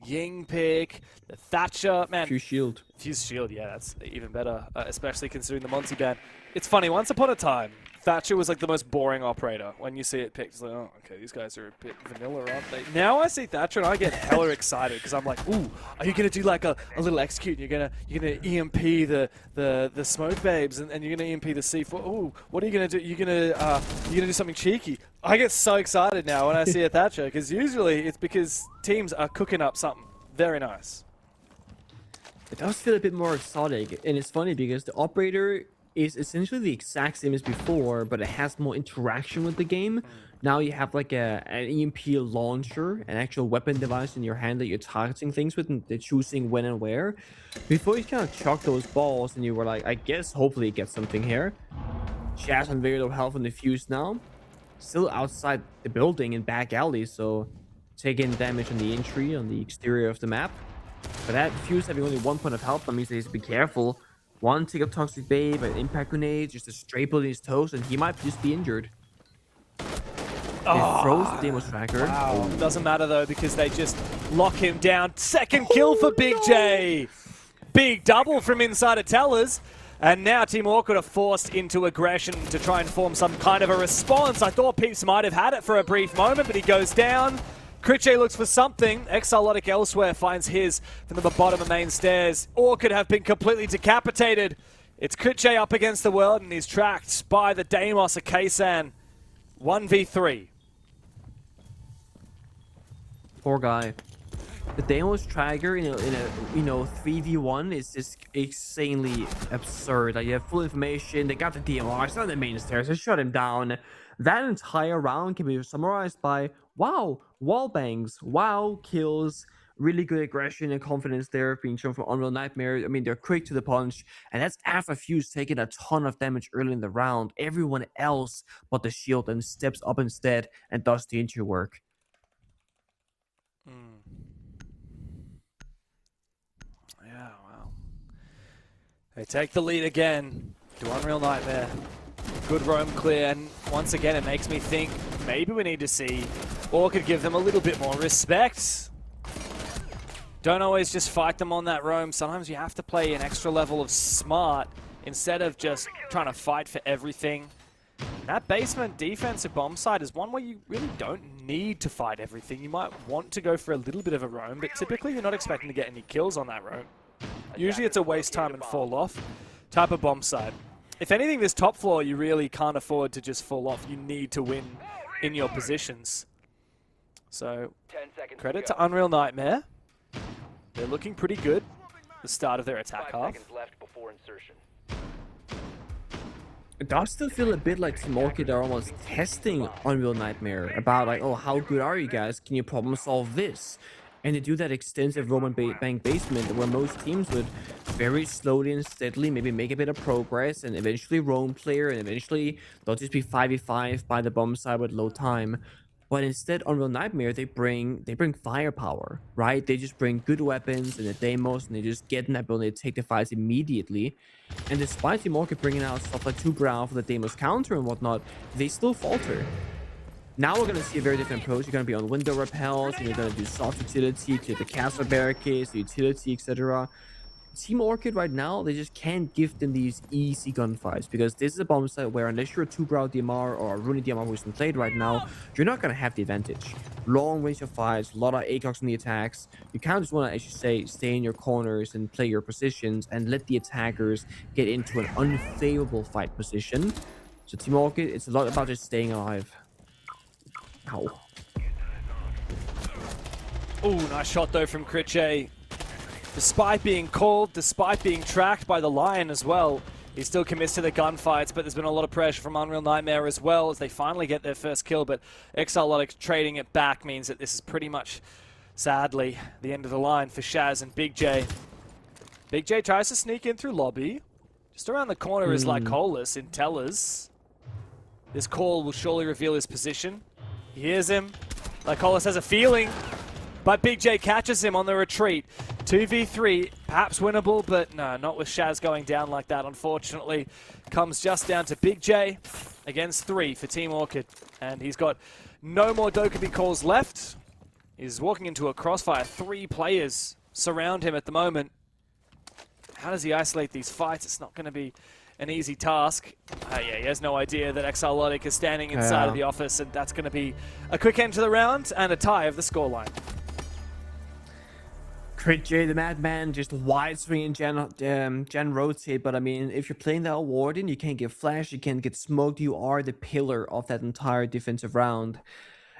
Ying pick, the Thatcher, man. Fuse shield. Fuse shield, yeah, that's even better, especially considering the Monty ban. It's funny, once upon a time, Thatcher was like the most boring operator. When you see it picked, it's like, oh, okay, these guys are a bit vanilla, aren't they? Now I see Thatcher and I get hella excited because I'm like, ooh, are you gonna do like a little execute? And you're gonna EMP the smoke babes and you're gonna EMP the C4. Ooh, what are you gonna do? You're gonna do something cheeky. I get so excited now when I see a Thatcher because usually it's because teams are cooking up something very nice. It does feel a bit more exotic, and it's funny because the operator is essentially the exact same as before, but it has more interaction with the game. Now you have like an EMP launcher, an actual weapon device in your hand that you're targeting things with and they're choosing when and where. Before you kind of chuck those balls and you were like, I guess hopefully it gets something here. Jazz on very low health on the Fuse now. Still outside the building in back alley, so taking damage on the entry, on the exterior of the map. But that Fuse having only 1 point of health, that means he needs to be careful. One take up Toxic Babe, an impact grenade, just a straight bullet in his toes, and he might just be injured. It throws the Demos tracker. Wow. Doesn't matter though because they just lock him down. Second kill for Big J. Big double from inside of Tellers. And now Team Awkward are forced into aggression to try and form some kind of a response. I thought Peeps might have had it for a brief moment, but he goes down. Critche looks for something. Exalotic elsewhere finds his from the bottom of main stairs. Orchid have been completely decapitated. It's Critche up against the world and he's tracked by the Deimos of Kaysan. 1v3. Poor guy. The Deimos tracker in a 3v1 is just insanely absurd. Like you have full information, they got the DMR, it's on the main stairs, they shut him down. That entire round can be summarized by wow, wall bangs, wow, kills, really good aggression and confidence there being shown from Unreal Nightmare. I mean, they're quick to the punch, and that's after Fuse taking a ton of damage early in the round. Everyone else but the shield and steps up instead and does the entry work. Yeah, wow. They take the lead again to Unreal Nightmare. Good roam clear, and once again it makes me think maybe we need to see Orchid give them a little bit more respect. Don't always just fight them on that roam. Sometimes you have to play an extra level of smart instead of just trying to fight for everything. That basement defensive bomb site is one where you really don't need to fight everything. You might want to go for a little bit of a roam, but typically you're not expecting to get any kills on that roam. Usually it's a waste time and fall off type of bomb site. If anything, this top floor you really can't afford to just fall off. You need to win in your positions. So, credit to Unreal Nightmare. They're looking pretty good. The start of their attack half. It does still feel a bit like Team ORCHID are almost testing Unreal Nightmare about like, oh, how good are you guys? Can you problem solve this? And they do that extensive Roman bank basement where most teams would very slowly and steadily maybe make a bit of progress and eventually roam clear and eventually they'll just be 5v5 by the bomb side with low time. But instead, Unreal Nightmare, they bring firepower, right? They just bring good weapons and the demos, and they just get an ability to take the fights immediately. And despite Team ORCHID bringing out stuff like 2 Brow for the demos counter and whatnot, they still falter. Now we're gonna see a very different approach. You're gonna be on window repels, and you're gonna do soft utility, clear the castle barricades, the utility, etc. Team ORCHID right now, they just can't give them these easy gunfights because this is a bomb site where unless you're a 2-brow DMR or a Rooney DMR who's been played right now, you're not gonna have the advantage. Long range of fights, a lot of ACOGs in the attacks. You kind of just want to, as you say, stay in your corners and play your positions and let the attackers get into an unfavorable fight position. So Team ORCHID, it's a lot about just staying alive. Ow. Oh, nice shot though from Critche. Despite being called, despite being tracked by the Lion as well, he still commits to the gunfights, but there's been a lot of pressure from Unreal Nightmare as well as they finally get their first kill, but Exalotic trading it back means that this is pretty much, sadly, the end of the line for Shaz and Big J. Big J tries to sneak in through lobby. Just around the corner is Lycolis in Tellers. This call will surely reveal his position. He hears him. Lycolis has a feeling, but Big J catches him on the retreat. 2v3, perhaps winnable, but no, not with Shaz going down like that, unfortunately. Comes just down to Big J against 3 for Team ORCHID. And he's got no more Dokkaebi calls left. He's walking into a crossfire. 3 players surround him at the moment. How does he isolate these fights? It's not going to be an easy task. Yeah, he has no idea that Exalotic is standing inside of the office, and that's going to be a quick end to the round and a tie of the scoreline. Critche, the madman, just wide swinging gen rotate, but I mean, if you're playing that Warden, you can't get flashed, you can't get smoked, you are the pillar of that entire defensive round.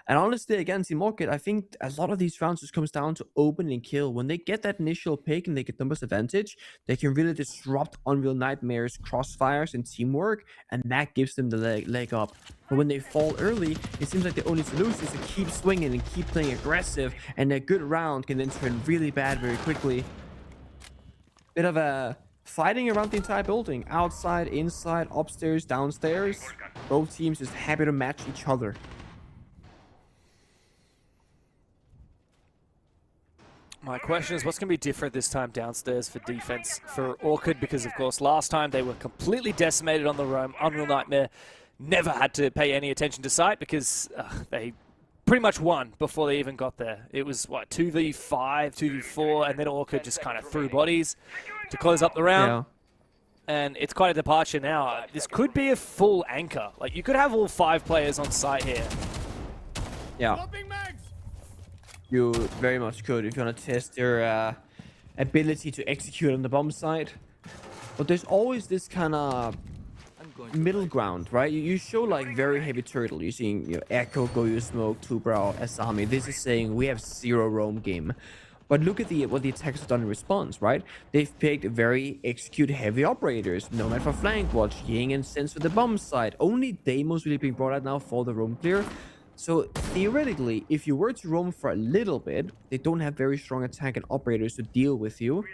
And honestly, against Team ORCHID, I think a lot of these rounds just comes down to open and kill. When they get that initial pick and they get numbers advantage, they can really disrupt Unreal Nightmare's crossfires and teamwork, and that gives them the leg up. But when they fall early, it seems like the only solution is to keep swinging and keep playing aggressive, and a good round can then turn really bad very quickly. Bit of a fighting around the entire building, outside, inside, upstairs, downstairs. Both teams just happy to match each other. My question is, what's going to be different this time downstairs for defense for ORCHID? Because, of course, last time they were completely decimated on the roam. Unreal Nightmare never had to pay any attention to sight because they pretty much won before they even got there. It was, what, 2v5, 2v4, and then ORCHID just kind of threw bodies to close up the round. Yeah. And it's quite a departure now. This could be a full anchor. Like, you could have all 5 players on site here. Yeah. You very much could if you want to test your ability to execute on the bomb site. But there's always this kind of middle ground, right? You show like very heavy turtle. You're seeing Echo, Goyo Smoke, 2-brow, Asami. This is saying we have 0 roam game. But look at what the attackers have done in response, right? They've picked very execute heavy operators. Nomad for flank watch, Ying and Sense for the bomb site. Only Deimos really being brought out now for the roam clear. So theoretically, if you were to roam for a little bit, they don't have very strong attack and operators to deal with you.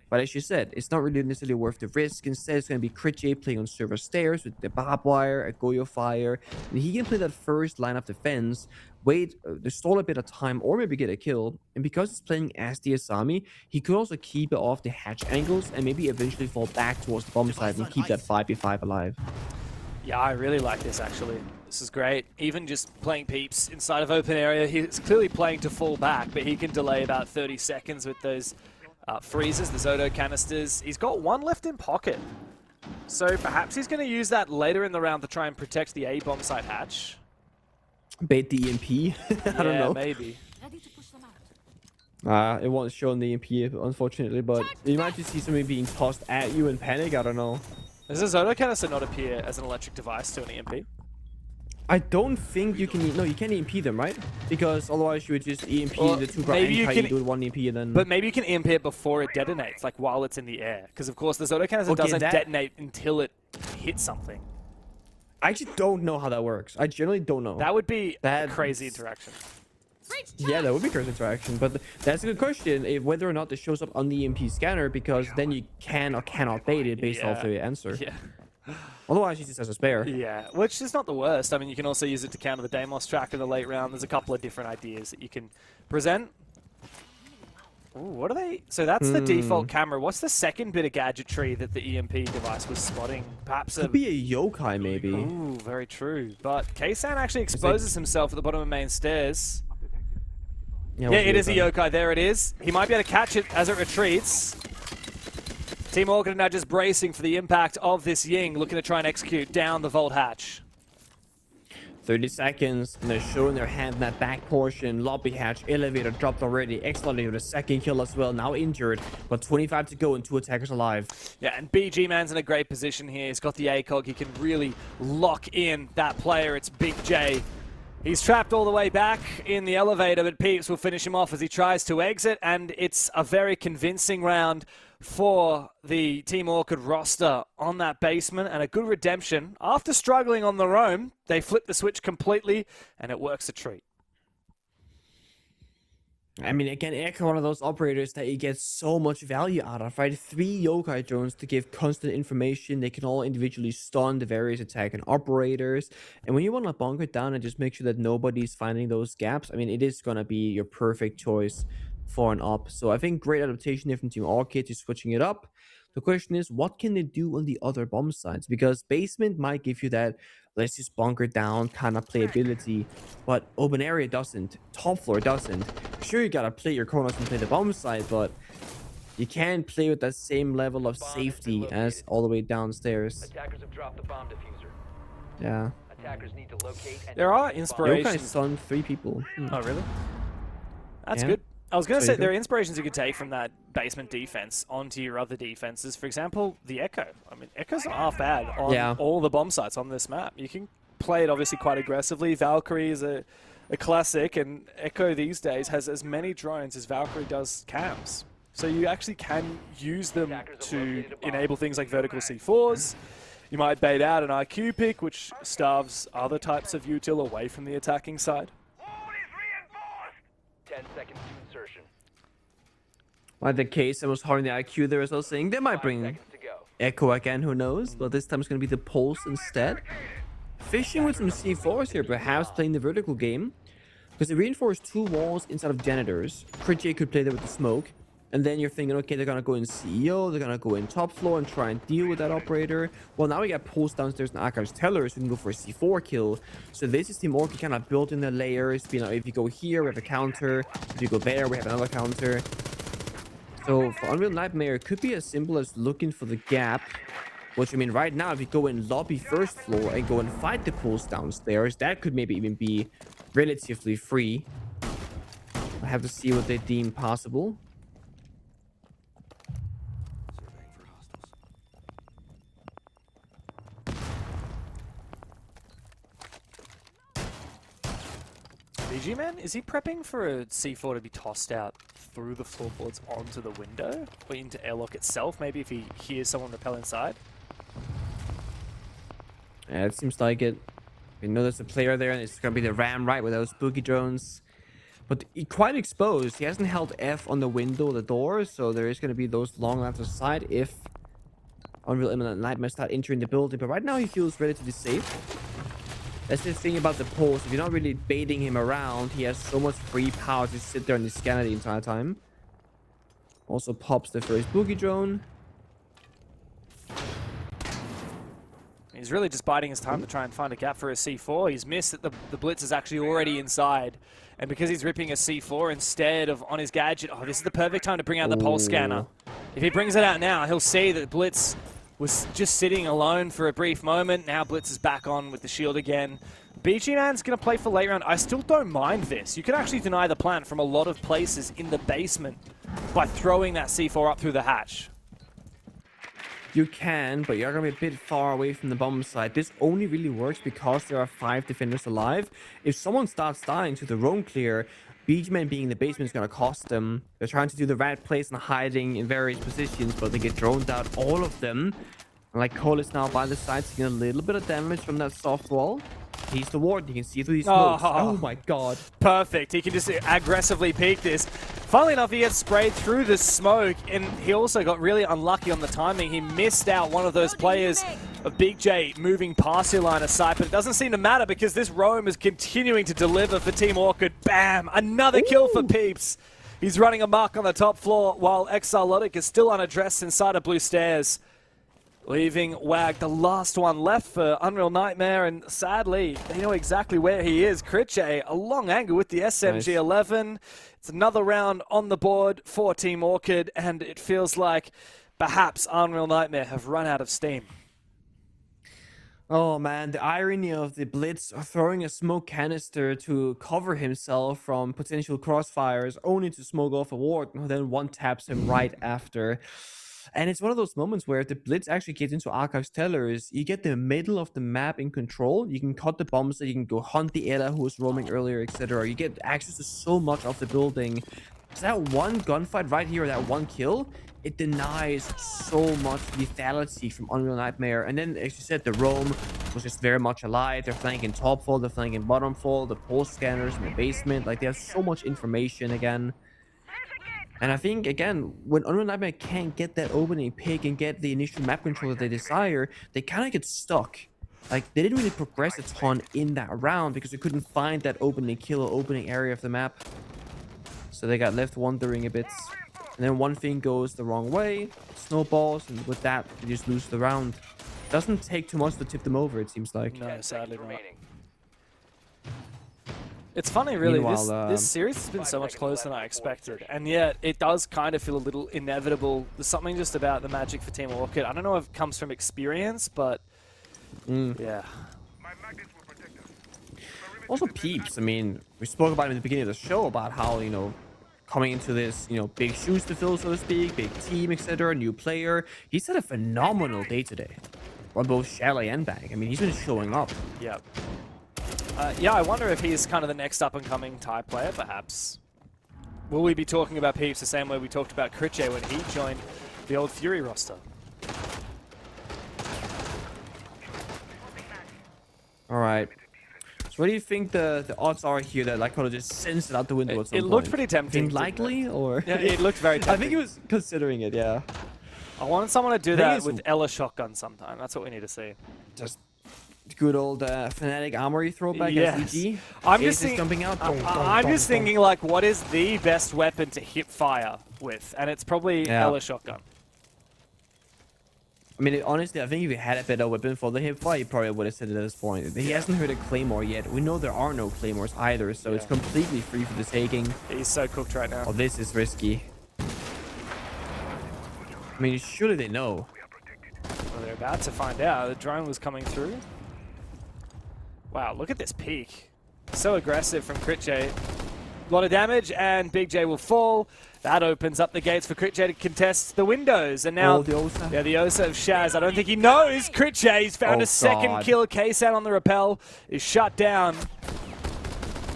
But as you said, it's not really necessarily worth the risk. Instead, it's going to be Critche playing on server stairs with the barbed wire, a Goyo fire. And he can play that first line of defense, wait, stall a bit of time, or maybe get a kill. And because he's playing as the Asami, he could also keep it off the hatch angles and maybe eventually fall back towards the bomb side and keep that 5v5 alive. Yeah, I really like this actually. This is great. Even just playing peeps inside of open area, he's clearly playing to fall back, but he can delay about 30 seconds with those freezes, the Zodo canisters. He's got 1 left in pocket. So perhaps he's going to use that later in the round to try and protect the A-bomb site hatch. Bait the EMP? I don't know. Maybe. It won't show on the EMP, unfortunately, but you might just see something being tossed at you in panic, I don't know. Does a Zodo canister not appear as an electric device to an EMP? I don't think you can. No, you can't EMP them, right? Because otherwise you would just EMP the 2-brow and you do 1 EMP and then. But maybe you can EMP it before it detonates, like while it's in the air. Because of course the Zodo canister doesn't detonate until it hits something. I actually don't know how that works. I generally don't know. That would be a That's- crazy interaction. Yeah, that would be crazy interaction. But that's a good question, whether or not this shows up on the EMP scanner, because then you can or cannot bait it based off the answer. Yeah. Otherwise, he just has a spare. Yeah, which is not the worst. I mean, you can also use it to counter the Deimos track in the late round. There's a couple of different ideas that you can present. Ooh, what are they? So that's the default camera. What's the second bit of gadgetry that the EMP device was spotting? Perhaps Could be a yokai, maybe. Ooh, very true. But K-San actually exposes himself at the bottom of main stairs. Yeah, it is a yokai. There it is. He might be able to catch it as it retreats. Team ORCHID now just bracing for the impact of this Ying, looking to try and execute down the vault hatch. 30 seconds, and they're showing their hand in that back portion. Lobby hatch, elevator dropped already. X-Lolly with a second kill as well, now injured. But 25 to go and 2 attackers alive. Yeah, and BG Man's in a great position here. He's got the ACOG. He can really lock in that player. It's Big J. He's trapped all the way back in the elevator, but Peeps will finish him off as he tries to exit, and it's a very convincing round for the Team ORCHID roster on that basement, and a good redemption. After struggling on their own, they flip the switch completely, and it works a treat. I mean, again, Echo, one of those operators that you get so much value out of, right? 3 yokai drones to give constant information. They can all individually stun the various attacking operators. And when you want to bunker down and just make sure that nobody's finding those gaps, I mean, it is going to be your perfect choice for an op. So I think great adaptation here from Team ORCHID to switching it up. The question is, what can they do on the other bomb sites? Because basement might give you that let's just bunker down kind of playability, but open area doesn't, top floor doesn't. Sure, you gotta play your corners and play the bomb side, but you can't play with that same level of safety as all the way downstairs. Attackers have dropped the bomb diffuser. Yeah. Attackers need to locate and There are defuse the bomb. inspirations. Yokai stunned 3 people. Oh, really? That's Yeah. good. I was going to So say you there are go. inspirations you could take from that basement defense onto your other defenses. For example, the Echo. I mean, Echo's not half bad on all the bomb sites on this map. You can play it obviously quite aggressively. Valkyrie is a classic, and Echo these days has as many drones as Valkyrie does cams. So you actually can use them to enable things like vertical C4s. You might bait out an IQ pick, which starves other types of util away from the attacking side. 10 seconds to insertion. Like the case, I was holding the IQ there as well, saying they might 5 bring seconds to go. Echo again, who knows? But this time it's going to be the Pulse instead. Fishing with some C4s here, perhaps playing the vertical game. Because they reinforced 2 walls inside of janitors. Crit J could play there with the smoke. And then you're thinking, okay, they're going to go in CEO, they're going to go in top floor and try and deal with that operator. Well, now we got Pulse downstairs and Archives Tellers who can go for a C4 kill. So this is Team ORCHID kind of building the layers. You know, if you go here, we have a counter. If you go there, we have another counter. So for Unreal Nightmare, it could be as simple as looking for the gap. Which, I mean, right now, if you go in lobby first floor and go and fight the Pulse downstairs, that could maybe even be relatively free. I have to see what they deem possible. BG Man, is he prepping for a C4 to be tossed out through the floorboards onto the window? Or into airlock itself, maybe if he hears someone rappel inside? Yeah, it seems like it. We know there's a player there, and it's going to be the Ram, right, with those spooky drones. But he quite exposed. He hasn't held F on the window or the door, so there is going to be those long lines of sight if Unreal Nightmare start entering the building. But right now, he feels relatively safe. That's the thing about the Pulse. If you're not really baiting him around, he has so much free power to sit there and scanner the entire time. Also pops the first boogie drone. He's really just biding his time to try and find a gap for a C4. He's missed that the Blitz is actually already inside. And because he's ripping a C4 instead of on his gadget, oh, this is the perfect time to bring out the Pulse scanner. If he brings it out now, he'll see that Blitz was just sitting alone for a brief moment. Now Blitz is back on with the shield again. BG Man's going to play for late round. I still don't mind this. You can actually deny the plant from a lot of places in the basement by throwing that C4 up through the hatch. You can, but you're going to be a bit far away from the bomb site. This only really works because there are 5 defenders alive. If someone starts dying to the roam clear, BG-Man being in the basement is going to cost them. They're trying to do the right place and hiding in various positions, but they get droned out, all of them. Like Cole is now by the side, taking a little bit of damage from that soft wall. He's the ward. You can see through these smokes. Oh my god. Perfect. He can just aggressively peek this. Funnily enough, he gets sprayed through the smoke, and he also got really unlucky on the timing. He missed out one of those players of Big J moving past your line of sight, but it doesn't seem to matter because this roam is continuing to deliver for Team ORCHID. Bam! Another kill for Peeps. He's running amok on the top floor while Exalotic is still unaddressed inside of Blue Stairs. Leaving Wag the last one left for Unreal Nightmare, and sadly, they know exactly where he is. Critche, a long angle with the SMG-11. It's another round on the board for Team ORCHID, and it feels like perhaps Unreal Nightmare have run out of steam. Oh man, the irony of the Blitz throwing a smoke canister to cover himself from potential crossfires, only to smoke off a ward, and then one taps him right after. And it's one of those moments where if the Blitz actually gets into Archive's tellers, you get the middle of the map in control. You can cut the bombs, so you can go hunt the Ella who was roaming earlier, etc. You get access to so much of the building. So that one gunfight right here, that one kill, it denies so much lethality from Unreal Nightmare. And then, as you said, the roam was just very much alive. They're flanking top fall, they're flanking bottom fall, the pulse scanners in the basement. Like, they have so much information again. And I think, again, when Unreal Nightmare can't get that opening pick and get the initial map control that they desire, they kind of get stuck. Like, they didn't really progress a ton in that round because they couldn't find that opening kill or opening area of the map. So they got left wondering a bit. And then one thing goes the wrong way, snowballs, and with that, they just lose the round. Doesn't take too much to tip them over, it seems like. No, sadly not. It's funny, really. This series has been so much closer than I expected, and yet it does kind of feel a little inevitable. There's something just about the magic for Team ORCHID. I don't know if it comes from experience, but yeah. Also, Peeps. I mean, we spoke about it in the beginning of the show about how, you know, coming into this, you know, big shoes to fill, so to speak, big team, etc., new player. He's had a phenomenal day today on both Chalet and Bang. I mean, he's been showing up. Yeah. Yeah, I wonder if he's kind of the next up-and-coming type player, perhaps. Will we be talking about Peeps the same way we talked about Critche when he joined the old Fury roster? All right. So what do you think the odds are here that like just sends it out the window at some point? It looked pretty tempting. Think likely, or? Yeah, it looked very tempting. I think he was considering it, yeah. I wanted someone to do that with Ella shotgun sometime. That's what we need to see. Just good old Fnatic Armory throwback. Yes. SVG. I'm just jumping out. I'm just thinking, like, what is the best weapon to hip fire with? And it's probably Ella shotgun. I mean, honestly, I think if he had a better weapon for the hip fire, he probably would have said it at this point. He hasn't heard a Claymore yet. We know there are no Claymores either, so it's completely free for the taking. He's so cooked right now. Oh, this is risky. I mean, surely they know. Well, they're about to find out. The drone was coming through. Wow, look at this peek. So aggressive from Critche. A lot of damage, and Big J will fall. That opens up the gates for Critche to contest the windows. And now, the Osa. Yeah, the Osa of Shaz. I don't think he knows. Critche, he's found a second kill. K-San on the rappel is shut down.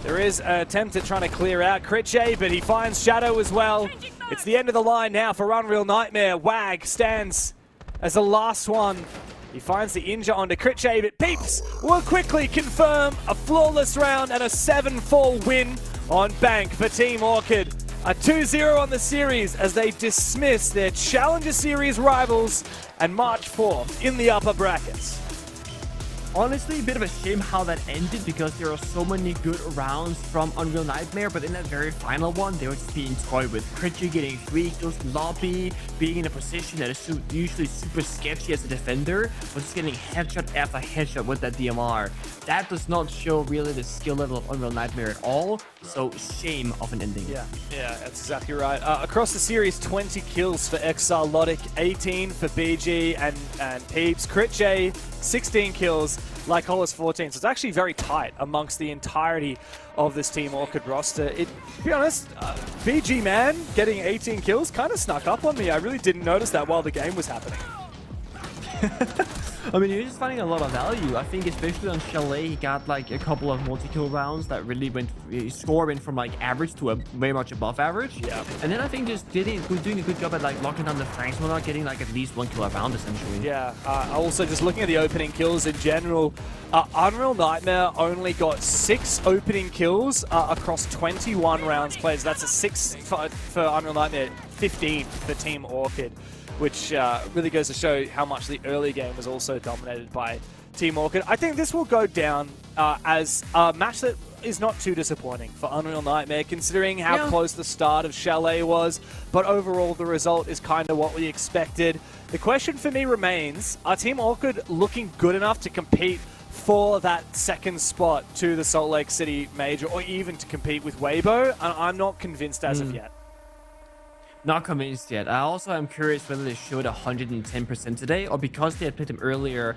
There is an attempt at trying to clear out Critche, but he finds Shadow as well. It's the end of the line now for Unreal Nightmare. Wag stands as the last one. He finds the injure onto Critche, but Peeps will quickly confirm a flawless round and a 7-4 win on Bank for Team ORCHID. A 2-0 on the series as they dismiss their Challenger Series rivals and march forth in the upper brackets. Honestly, a bit of a shame how that ended because there are so many good rounds from Unreal Nightmare, but in that very final one, they were just being toyed with. Critche getting 3 kills in lobby, being in a position that is usually super sketchy as a defender, but just getting headshot after headshot with that DMR. That does not show really the skill level of Unreal Nightmare at all, so shame of an ending. Yeah, that's exactly right. Across the series, 20 kills for Exile Logic, 18 for BG and Peeps. Critche, 16 kills. Lycolis 14, so it's actually very tight amongst the entirety of this Team ORCHID roster. To be honest, BG man getting 18 kills kind of snuck up on me. I really didn't notice that while the game was happening. I mean, he's just finding a lot of value. I think especially on Chalet, he got like a couple of multi-kill rounds that really his score went from like average to a very much above average. Yeah. And then I think just doing a good job at like locking down the flanks while not getting like at least 1 kill a round essentially. Yeah. Also, just looking at the opening kills in general, Unreal Nightmare only got 6 opening kills across 21 rounds played. So that's a 6 for Unreal Nightmare, 15 for Team ORCHID, which really goes to show how much the early game was also dominated by Team ORCHID. I think this will go down as a match that is not too disappointing for Unreal Nightmare, considering how close the start of Chalet was, but overall the result is kind of what we expected. The question for me remains, are Team ORCHID looking good enough to compete for that second spot to the Salt Lake City Major, or even to compete with Weibo? I'm not convinced as of yet. Not convinced yet. I also am curious whether they showed 110% today, or because they had played them earlier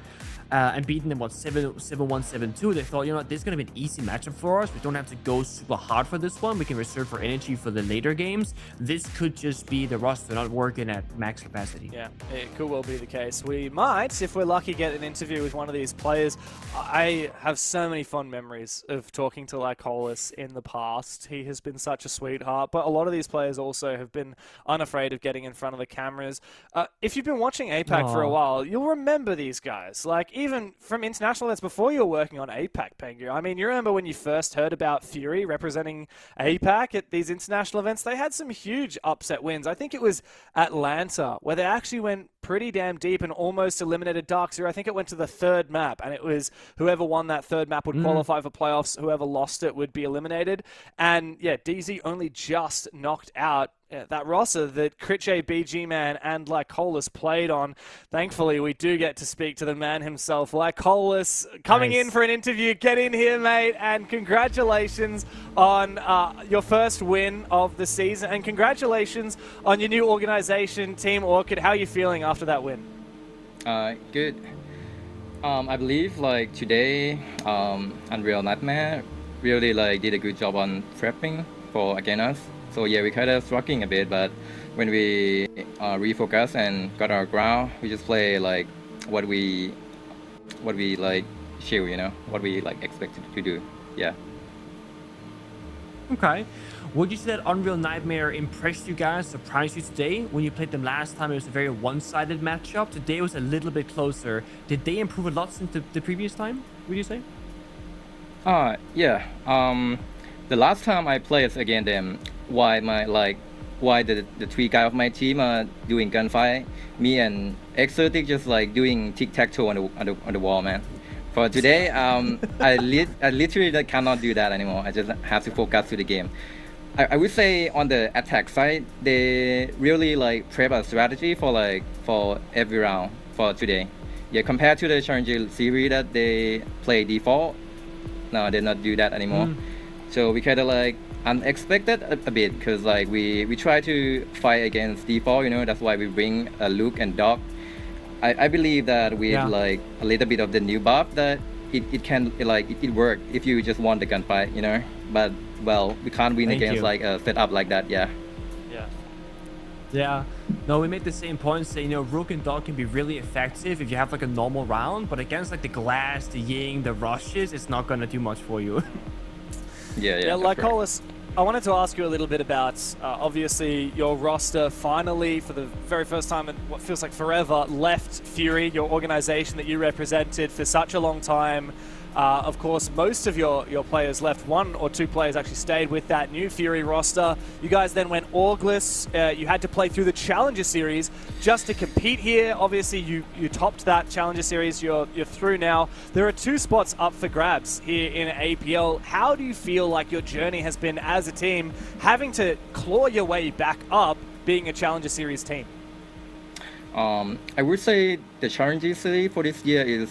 and beaten them, 7-1, 7-2, they thought, you know what, this is going to be an easy matchup for us. We don't have to go super hard for this one. We can reserve for energy for the later games. This could just be the roster not working at max capacity. Yeah, it could well be the case. We might, if we're lucky, get an interview with one of these players. I have so many fond memories of talking to Lycolis in the past. He has been such a sweetheart, but a lot of these players also have been unafraid of getting in front of the cameras. If you've been watching APAC for a while, you'll remember these guys. Like, even from international events before you were working on APAC, Pengu. I mean, you remember when you first heard about Fury representing APAC at these international events? They had some huge upset wins. I think it was Atlanta, where they actually went pretty damn deep and almost eliminated Darkseer. I think it went to the 3rd map, and it was whoever won that 3rd map would qualify for playoffs. Whoever lost it would be eliminated. And yeah, DZ only just knocked out that roster that Critche, BG Man, and Lycolis played on. Thankfully, we do get to speak to the man himself. Lycolis, coming in for an interview. Get in here, mate, and congratulations on your first win of the season, and congratulations on your new organization, Team ORCHID. How are you feeling after that win? Good. I believe like today, Unreal Nightmare really like did a good job on prepping for against us. So yeah, we kind of struggling a bit, but when we refocus and got our ground, we just play like what we like chill, you know, what we like expected to do. Yeah. Okay. Would you say that Unreal Nightmare impressed you guys, surprised you today? When you played them last time, it was a very one-sided matchup. Today was a little bit closer. Did they improve a lot since the previous time, would you say? Yeah. The last time I played against them, why the 3 guys of my team are doing gunfight, me and Exotic just like doing tic-tac-toe on the wall, man. For today, I literally cannot do that anymore. I just have to focus to the game. I would say on the attack side, they really like prep a strategy for every round for today. Yeah, compared to the Challenger series that they play default, no, they not do that anymore. So we kind of like unexpected a bit, because like we try to fight against default, you know. That's why we bring Luke and Doc. I believe that with like a little bit of the new buff, that it can it work if you just want the gunfight, you know. But well, we can't win against like a setup like that. Yeah, no, we made the same point, saying, you know, Rook and Dog can be really effective if you have like a normal round, but against like the Glass, the Ying, the Rushes, it's not gonna do much for you. Yeah, Lycolis, I wanted to ask you a little bit about, obviously, your roster finally, for the very first time in what feels like forever, left Fury, your organization that you represented for such a long time. Of course, most of your players left. 1 or 2 players actually stayed with that new Fury roster. You guys then went orgless. You had to play through the Challenger Series just to compete here. Obviously, you topped that Challenger Series. You're through now. There are 2 spots up for grabs here in APL. How do you feel like your journey has been as a team, having to claw your way back up, being a Challenger Series team? I would say the Challenger Series for this year is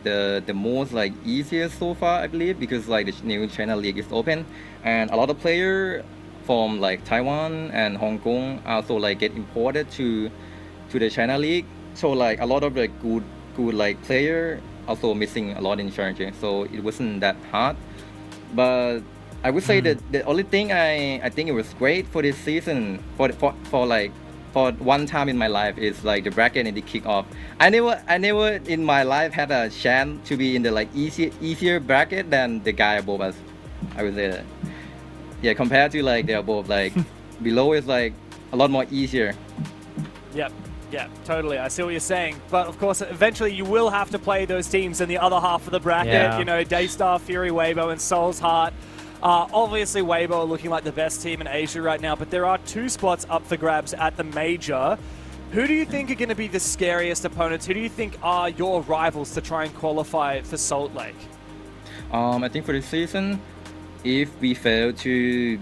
the most like easiest so far, I believe, because like the new China League is open, and a lot of players from like Taiwan and Hong Kong also like get imported to the China League. So like a lot of the good like player also missing a lot in Challenger, so it wasn't that hard. But I would say that the only thing I think it was great for this season for for one time in my life is like the bracket in the kickoff. I never in my life had a chance to be in the like easier bracket than the guy above us. I would say that. Yeah, compared to like the above, like below is like a lot more easier. Yep. Yeah, totally. I see what you're saying. But of course, eventually you will have to play those teams in the other half of the bracket. Yeah. You know, Daystar, Fury, Weibo, and Soul's Heart. Obviously, Weibo are looking like the best team in Asia right now, but there are 2 spots up for grabs at the major. Who do you think are going to be the scariest opponents? Who do you think are your rivals to try and qualify for Salt Lake? I think for this season, if we fail to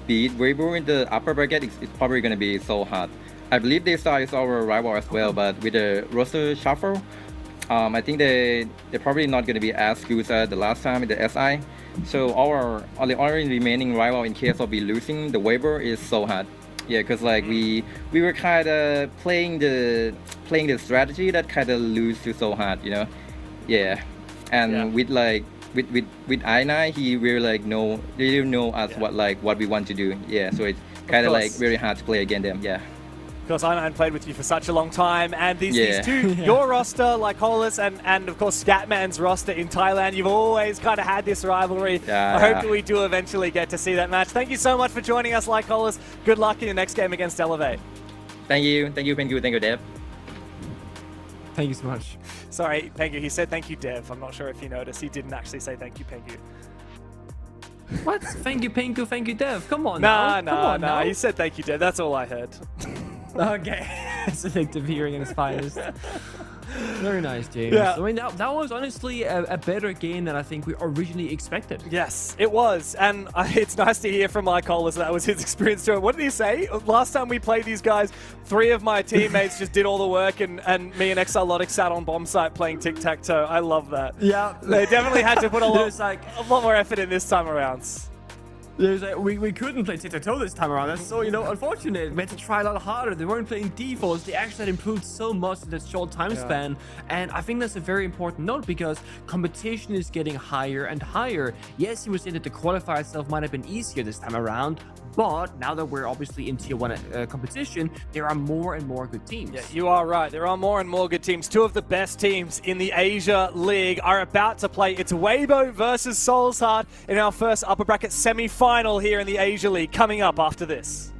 beat Weibo in the upper bracket, it's probably going to be so hard. I believe Daystar is our rival as well, but with the roster shuffle, I think they're probably not going to be as good as the last time in the SI. So the only remaining rival in case of we losing the Weibo is so hard. Yeah, because like we were kind of playing the strategy that kind of lose to so hard, you know. Yeah, and with I9, he really like they know us what we want to do. Yeah, so it's kind of like very hard to play against them. Yeah. Of course, I9 played with you for such a long time, and these two, your roster, like Hollis, and of course Scatman's roster in Thailand, you've always kind of had this rivalry. I hope that we do eventually get to see that match. Thank you so much for joining us, like Hollis. Good luck in your next game against Elevate. Thank you, Dev. Thank you so much. Sorry, Pengu, he said thank you, Dev. I'm not sure if you noticed. He didn't actually say thank you, Pengu. What? Thank you, Pengu, thank you, Dev. Come on Nah, he said thank you, Dev. That's all I heard. Okay. Selective hearing in its finest. Very nice, James. Yeah. I mean, that was honestly a better game than I think we originally expected. Yes, it was. And it's nice to hear from Mike Hollis that was his experience too. What did he say? Last time we played these guys, 3 of my teammates just did all the work and me and Exalotic sat on bomb site playing tic-tac-toe. I love that. Yeah. They definitely had to put a lot more effort in this time around. There's like, we couldn't play tic-tac-toe this time around. That's so, unfortunate. We had to try a lot harder. They weren't playing defaults. They actually had improved so much in this short time span. And I think that's a very important note because competition is getting higher and higher. Yes, he was saying that the qualifier itself might have been easier this time around, but now that we're obviously in Tier 1 competition, there are more and more good teams. Yeah, you are right. There are more and more good teams. 2 of the best teams in the Asia League are about to play. It's Weibo versus Soul's Heart in our first upper bracket semi-final here in the Asia League, coming up after this.